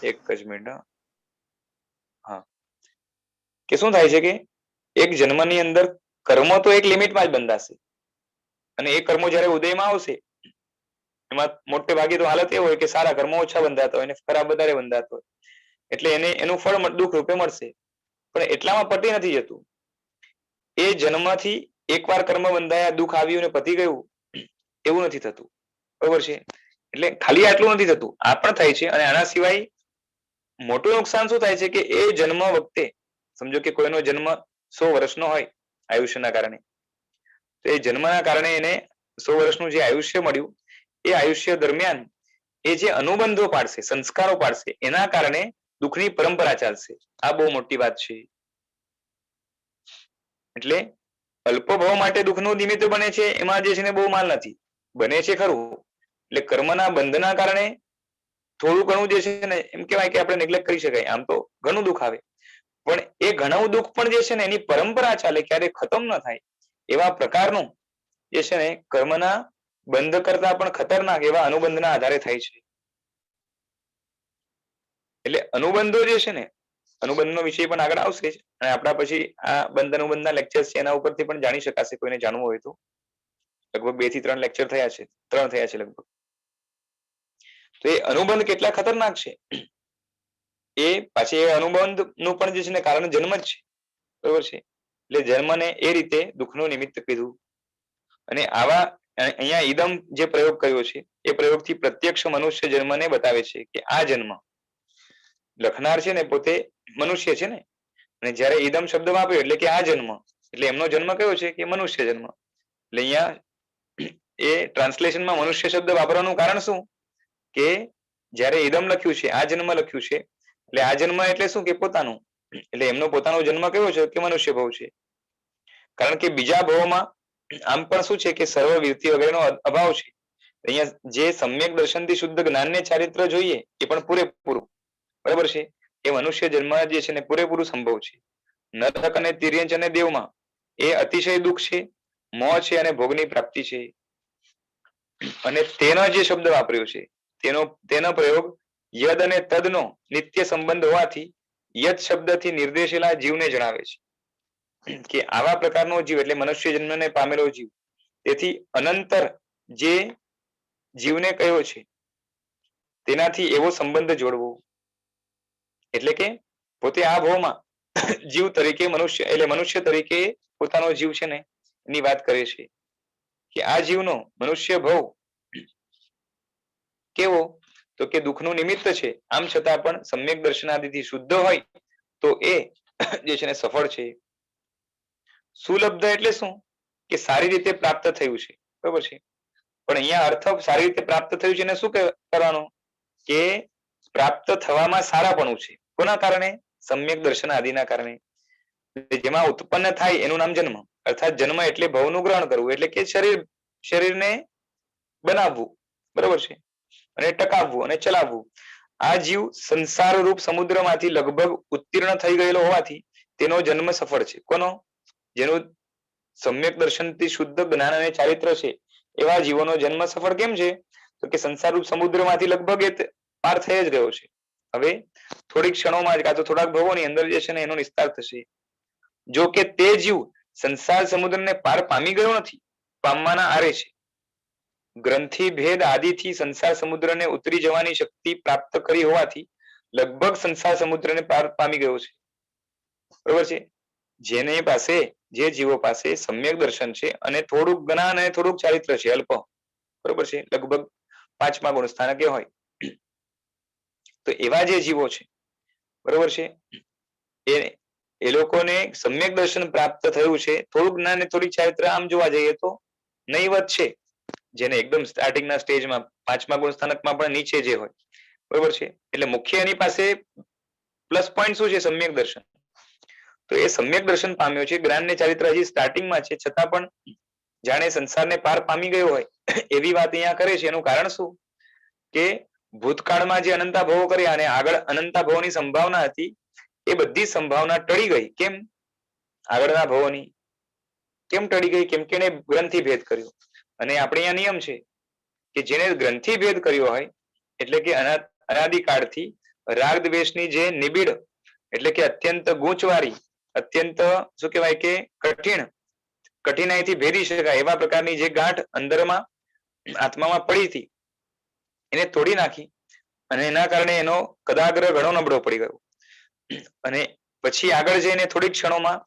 એક જ મિનિટ. હા, કે શું થાય છે કે એક જન્મની અંદર કર્મો તો એક લિમિટમાં જ બંધાશે. અને એ કર્મો જ્યારે ઉદયમાં આવશે એમાં મોટે ભાગે તો હાલત એ હોય કે સારા કર્મો ઓછા બંધાતા હોય અને ખરાબ વધારે બંધાતા હોય. એટલે એને એનું ફળ દુઃખ રૂપે મળશે. પણ એટલામાં પતી નથી જતું. એ જન્મથી એકવાર કર્મ બંધાયા, દુઃખ આવ્યું ને પતી ગયું એવું નથી થતું. બરોબર છે. એટલે ખાલી આટલું નથી થતું, આ પણ થાય છે. અને આના સિવાય મોટું નુકસાન શું થાય છે કે એ જન્મ વખતે સમજો કે કોઈનો જન્મ 100 વર્ષનો હોય આયુષ્યના કારણે, તો એ જન્મના કારણે એને 100 વર્ષનું જે આયુષ્ય મળ્યું એ આયુષ્ય દરમિયાન એ જે અનુબંધો પાડશે, સંસ્કારો પાડશે, એના કારણે દુઃખની પરંપરા ચાલશે. આ બહુ મોટી વાત છે. એટલે અલ્પભવ માટે દુઃખનું નિમિત્ત બને છે એમાં જે છે ને બહુ માલ નથી. બને છે ખરું. એટલે કર્મના બંધના કારણે થોડું ઘણું જે છે ને એમ કહેવાય કે આપણે નેગ્લેક્ટ કરી શકાય. આમ તો ઘણું દુઃખ આવે, પણ એ ઘણું દુઃખ પણ જે છે ને એની પરંપરા ચાલે, ક્યારેય ખતમ ન થાય એવા પ્રકારનું જે છે ને કર્મના બંધ કરતા પણ ખતરનાક એવા અનુબંધના આધારે થાય છે. એટલે અનુબંધો જે છે ને, અનુબંધનો વિષય પણ આગળ આવશે જ. અને આપણા પછી આ બંધ અનુબંધના લેક્ચર્સ છે એના ઉપરથી પણ જાણી શકાશે કોઈને જાણવું હોય તો. લગભગ 2 થી 3 લેક્ચર થયા છે, 3 થયા છે લગભગ. તો એ અનુબંધ કેટલા ખતરનાક છે એ પાછી એ અનુબંધનું પણ જે છે ને કારણ જન્મ જ છે. બરોબર છે. એટલે જન્મને એ રીતે દુઃખનું નિમિત્ત કીધું. અને આવા અહીંયા ઈદમ જે પ્રયોગ કર્યો છે એ પ્રયોગથી પ્રત્યક્ષ મનુષ્ય જન્મને બતાવે છે કે આ જન્મ લખનાર છે ને પોતે મનુષ્ય છે ને, અને જ્યારે ઈદમ શબ્દ વાપર્યો એટલે કે આ જન્મ, એટલે એમનો જન્મ કયો છે કે મનુષ્ય જન્મ. એટલે અહીંયા એ ટ્રાન્સલેશનમાં મનુષ્ય શબ્દ વાપરવાનું કારણ શું કે જ્યારે ઈદમ લખ્યું છે, આ જન્મ લખ્યું છે, એટલે આ જન્મ એટલે શું કે પોતાનું, એટલે એમનો પોતાનો જન્મ કયો છે કે મનુષ્ય ભવ છે. કારણ કે બીજા ભવોમાં આમ પણ શું છે કે સર્વ વિરતિ વગેરેનો અભાવ છે. અહીંયા જે સમ્યક દર્શનથી શુદ્ધ જ્ઞાનને ચારિત્ર જોઈએ એ પણ પૂરેપૂરું. બરાબર છે. એ મનુષ્ય જન્મ જે છે ને પૂરેપૂરું સંભવ છે. નરક અને તિર્યંચ અને દેવમાં એ અતિશય દુઃખ છે, મોહ છે અને ભોગની પ્રાપ્તિ છે. અને તેનો જે શબ્દ વાપર્યો છે તેનો પ્રયોગ યદ અને તદનો નિત્ય સંબંધ હોવાથી યદ શબ્દથી નિર્દેશેલા જીવને જણાવે છે કે આવા પ્રકારનો જીવ એટલે મનુષ્ય જન્મને પામેલો જીવ, તેથી અનંતર જે જીવને કયો છે તેનાથી એવો સંબંધ જોડવો. એટલે કે પોતે આ ભવમાં જીવ તરીકે મનુષ્ય એટલે મનુષ્ય તરીકે પોતાનો જીવ છે ને એની વાત કરે છે કે આ જીવનો મનુષ્ય ભવ કેવો તો કે દુઃખનું નિમિત્ત છે. આમ છતાં પણ સમ્યક દર્શનાદિથી શુદ્ધ હોય તો એ જે છે ને સફળ છે. સુલબ્ધ એટલે શું કે સારી રીતે પ્રાપ્ત થયું છે. બરોબર છે. પણ અહીંયા અર્થ સારી રીતે પ્રાપ્ત થયું છે એને શું કરવાનું કે પ્રાપ્ત થવામાં સારાપણું છે. કોના કારણે? સમ્યક દર્શન આદિના કારણે. જેમાં ઉત્પન્ન થાય એનું નામ જન્મ, અર્થાત જન્મ એટલે ભવનું ગ્રહણ કરવું, એટલે કે શરીરને બનાવવું, બરોબર છે, અને ટકાવવું અને ચલાવવું. આ જીવ સંસાર રૂપ સમુદ્રમાંથી લગભગ ઉત્તીર્ણ થઈ ગયેલો હોવાથી તેનો જન્મ સફળ છે. કોનો? જેનું સમ્યક દર્શનથી શુદ્ધ જ્ઞાન અને ચારિત્ર છે એવા જીવોનો જન્મ સફળ કેમ છે? તો કે સંસાર રૂપ સમુદ્રમાંથી લગભગ એ પાર થઈ જ ગયો છે. હવે થોડીક ક્ષણોમાં જ કાં તો થોડાક ભવોની અંદર જે છે ને એનો નિસ્તાર થશે. જો કે તે જીવ સંસાર સમુદ્રને પાર પામી ગયો નથી, પામવાના આરે છે. ગ્રંથિ ભેદ આદિથી સંસાર સમુદ્રને ઉતરી જવાની શક્તિ પ્રાપ્ત કરી હોવાથી લગભગ સંસાર સમુદ્રને પાર પામી ગયો છે. બરોબર છે. જેને પાસે, જે જીવો પાસે સમ્યક દર્શન છે અને થોડુંક જ્ઞાન અને થોડુંક ચારિત્ર છે, અલ્પ, બરોબર છે, લગભગ 5મા ગુણ સ્થાનક એ હોય, તો એવા જે જીવો છે, બરોબર છે, એ લોકોને સમ્યક દર્શન પ્રાપ્ત થયું છે. થોડુંક જ્ઞાન અને થોડીક ચારિત્ર આમ જોવા જઈએ તો નહીવત છે. જેને એકદમ સ્ટાર્ટિંગના સ્ટેજમાં 5મા ગુણ સ્થાનકમાં પણ નીચે જે હોય, બરોબર છે, એટલે મુખ્ય એની પાસે પ્લસ પોઈન્ટ શું છે? સમ્યક દર્શન. તો એ સમ્યક દર્શન પામ્યો છે, જ્ઞાન ને ચારિત્ર હજી સ્ટાર્ટિંગમાં છે, છતાં પણ જાણે સંસારને પાર પામી ગયો હોય એવી વાત અહીંયા કરે છે. એનું કારણ શું? કે ભૂતકાળમાં જે અનંતા ભવો કર્યા અને આગળ અનંતા ભવોની સંભાવના હતી એ બધી સંભાવના ટળી ગઈ. કેમ? આગળના ભવોની કેમ ટળી ગઈ? કેમ કે એને ગ્રંથિ ભેદ કર્યો. અને આપણે અહીંયા નિયમ છે કે જેને ગ્રંથિ ભેદ કર્યો હોય, એટલે કે અનાદિકાળથી રાગ દ્વેષની જે નિબિડ, એટલે કે અત્યંત ગૂંચવારી, અત્યંત શું કહેવાય કે કઠિનાઈથી ભેદી શકાય એવા પ્રકારની જે ગાંઠ અંદરમાં આત્મામાં પડી હતી એને તોડી નાખી, અને એના કારણે એનો કદાગ્રહ ઘણો નબળો પડી ગયો. અને પછી આગળ જઈને થોડીક ક્ષણોમાં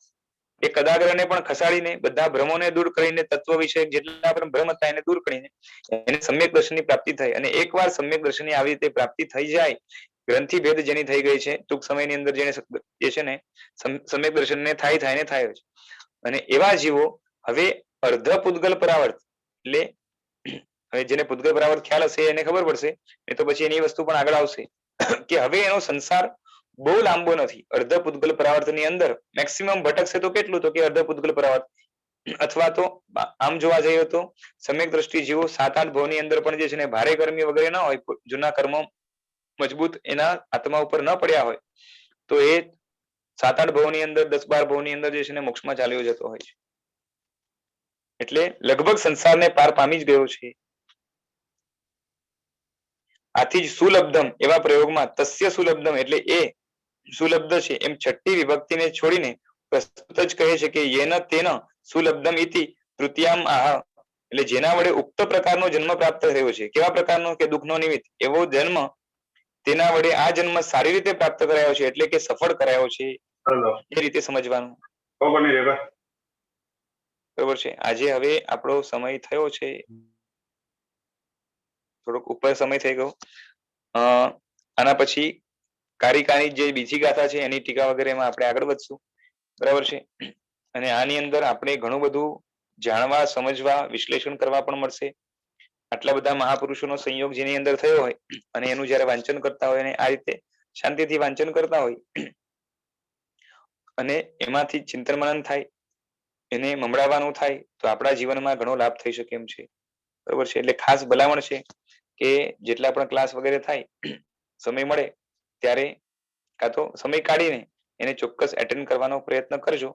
એ કદાગ્રહને પણ ખસાડીને બધા ભ્રમોને દૂર કરીને તત્વ વિષયક જેટલા પણ ભ્રમ હતા એને દૂર કરીને એને સમ્યક દર્શનની પ્રાપ્તિ થઈ. અને એકવાર સમ્યક દર્શનની આવી રીતે પ્રાપ્તિ થઈ જાય, ગ્રંથિ ભેદ જેની થઈ ગઈ છે, ટૂંક સમયની અંદર જેને જે છે ને સમ્યક દર્શનને થાય છે. અને એવા જીવો હવે અર્ધ પૂતગલ પરાવર્ત, એટલે હવે જેને પૂતગલ પરાવર્ત ખ્યાલ હશે એને ખબર પડશે, એ તો પછી એની વસ્તુ પણ આગળ આવશે કે હવે એનો સંસાર બહુ લાંબો નથી. અર્ધ પૂતગલ પરાવર્તની અંદર મેક્સિમમ ભટકશે તો કેટલું? તો કે અર્ધ પૂતગલ પરાવર્ત, અથવા તો આમ જોવા જઈએ તો સમ્યક દ્રષ્ટિ જીવો 7-8 ભવની અંદર પણ જે છે ને ભારે ગરમી વગેરે ન હોય, જૂના કર્મો મજબૂત એના આત્મા ઉપર ન પડ્યા હોય, તો એ 7-8 ભવની અંદર 10-12 ભવની અંદર જે છે ને મોક્ષમાં ચાલ્યો જતો હોય છે. એટલે લગભગ સંસારને પાર પામી જ ગયો છે. આથી જ સુલબ્ધમ એવા પ્રયોગમાં તસ્ય સુલબ્ધમ એટલે એ સુલબ્ધ છે એમ છઠ્ઠી વિભક્તિને છોડીને પ્રસ્તુત જ કહે છે કે યેન તેન સુલબ્ધમ ઇતિ તૃતીયામ આહ, એટલે જેના વડે ઉક્ત પ્રકારનો જન્મ પ્રાપ્ત થયો છે. કેવા પ્રકારનો? કે દુઃખનો નિમિત્ત એવો જન્મ તેના વડે આ જન્મ સારી રીતે પ્રાપ્ત કરાયો છે, એટલે કે સફળ કરાયો છે, એ રીતે સમજવાનું. બરોબર છે. આજે હવે આપણો સમય થયો છે, થોડોક ઉપર સમય થઈ ગયો. આના પછી કારિકાની જે બીજી ગાથા છે એની ટીકા વગેરેમાં આપણે આગળ વધશું, બરાબર છે. અને આની અંદર આપણે ઘણું બધું જાણવા, સમજવા, વિશ્લેષણ કરવા પણ મળશે. આટલા બધા મહાપુરુષોનો સંયોગ જેની અંદર થયો હોય અને એનું જયારે વાંચન કરતા હોય અને આ રીતે શાંતિથી વાંચન કરતા હોય અને એમાંથી ચિંતન મનન થાય, એને મમડાવવાનું થાય, તો આપણા જીવનમાં ઘણો લાભ થઈ શકે એમ છે, બરોબર છે. એટલે ખાસ ભલામણ છે કે જેટલા પણ ક્લાસ વગેરે થાય, સમય મળે ત્યારે કાં તો સમય કાઢીને એને ચોક્કસ એટેન્ડ કરવાનો પ્રયત્ન કરજો,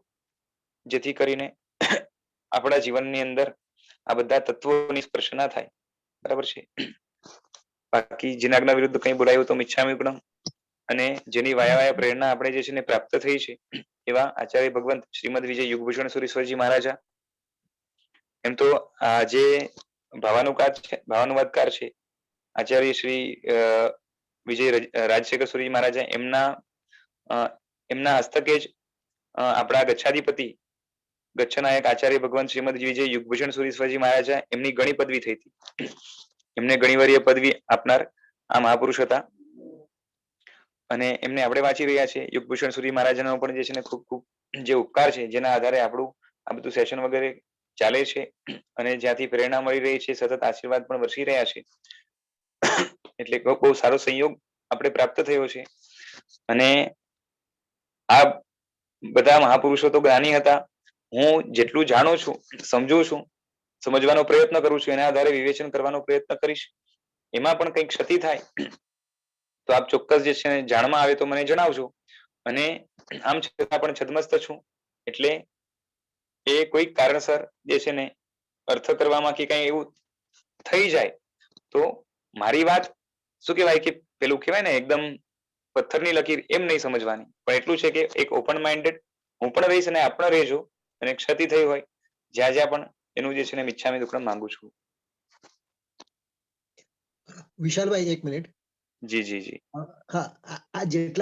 જેથી કરીને આપણા જીવનની અંદર આ બધા તત્વોની સ્પર્શ ના થાય, બરાબર છે. બાકી જીનાજ્ઞા વિરુદ્ધ કંઈ બોલાયું તો મિચ્છામિ પણ, અને જેની વાયા પ્રેરણા આપણે જે છે ને પ્રાપ્ત થઈ છે એવા આચાર્ય ભગવંત શ્રીમદ વિજય યુગભૂષણ સુરેશ્વરજી મહારાજા, એમ તો આ જે ભાવાનુવાદકાર છે આચાર્ય શ્રી વિજય રાજશેખર સુરી મહારાજા, એમના હસ્તકે જ આપણા ગચ્છાધિપતિ ગચ્છનાયક આચાર્ય ભગવાન શ્રીમદ વિજય યુગભૂષણ સુરેશ્વરજી મહારાજા એમની ઘણી પદવી થઈ હતી. એમને ઘણીવાર પદવી આપનાર આ મહાપુરુષ હતા, અને એમને આપણે વાંચી રહ્યા છે. યુગભૂષણ સુરી મહારાજાનો પણ જે છે ને ખૂબ ખૂબ જે ઉપકાર છે, જેના આધારે આપણું આ બધું સેશન વગેરે ચાલે છે, અને જ્યાંથી પ્રેરણા મળી રહી છે, સતત આશીર્વાદ પણ વરસી રહ્યા છે. એટલે બહુ સારો સંયોગ આપણે પ્રાપ્ત થયો છે. અને આ બધા મહાપુરુષો તો જ્ઞાની હતા. હું જેટલું જાણું છું, સમજુ છું, સમજવાનો પ્રયત્ન કરું છું, એના આધારે વિવેચન કરવાનો પ્રયત્ન કરીશ. એમાં પણ કંઈક ક્ષતિ થાય તો આપ ચોક્કસ જે છે જાણમાં આવે તો મને જણાવજો. અને આમ છતાં પણ છદમસ્ત છું, એટલે એ કોઈ કારણસર જે છે ને અર્થ કરવામાં કે કઈ એવું થઈ જાય તો મારી વાત શું કહેવાય કે પેલું કહેવાય ને એકદમ પથ્થરની લકીર એમ નહીં સમજવાની, પણ એટલું છે કે એક ઓપન માઇન્ડેડ હું પણ રહીશ અને આપ પણ રહેજો. અને ક્ષતિ થઈ હોય જ્યાં જ્યાં પણ એનું જે છે ને મિચ્છામી દુક્કડમ માંગુ છું. વિશાલભાઈ, એક મિનિટ. જી જી જી. હા, આ જેટલા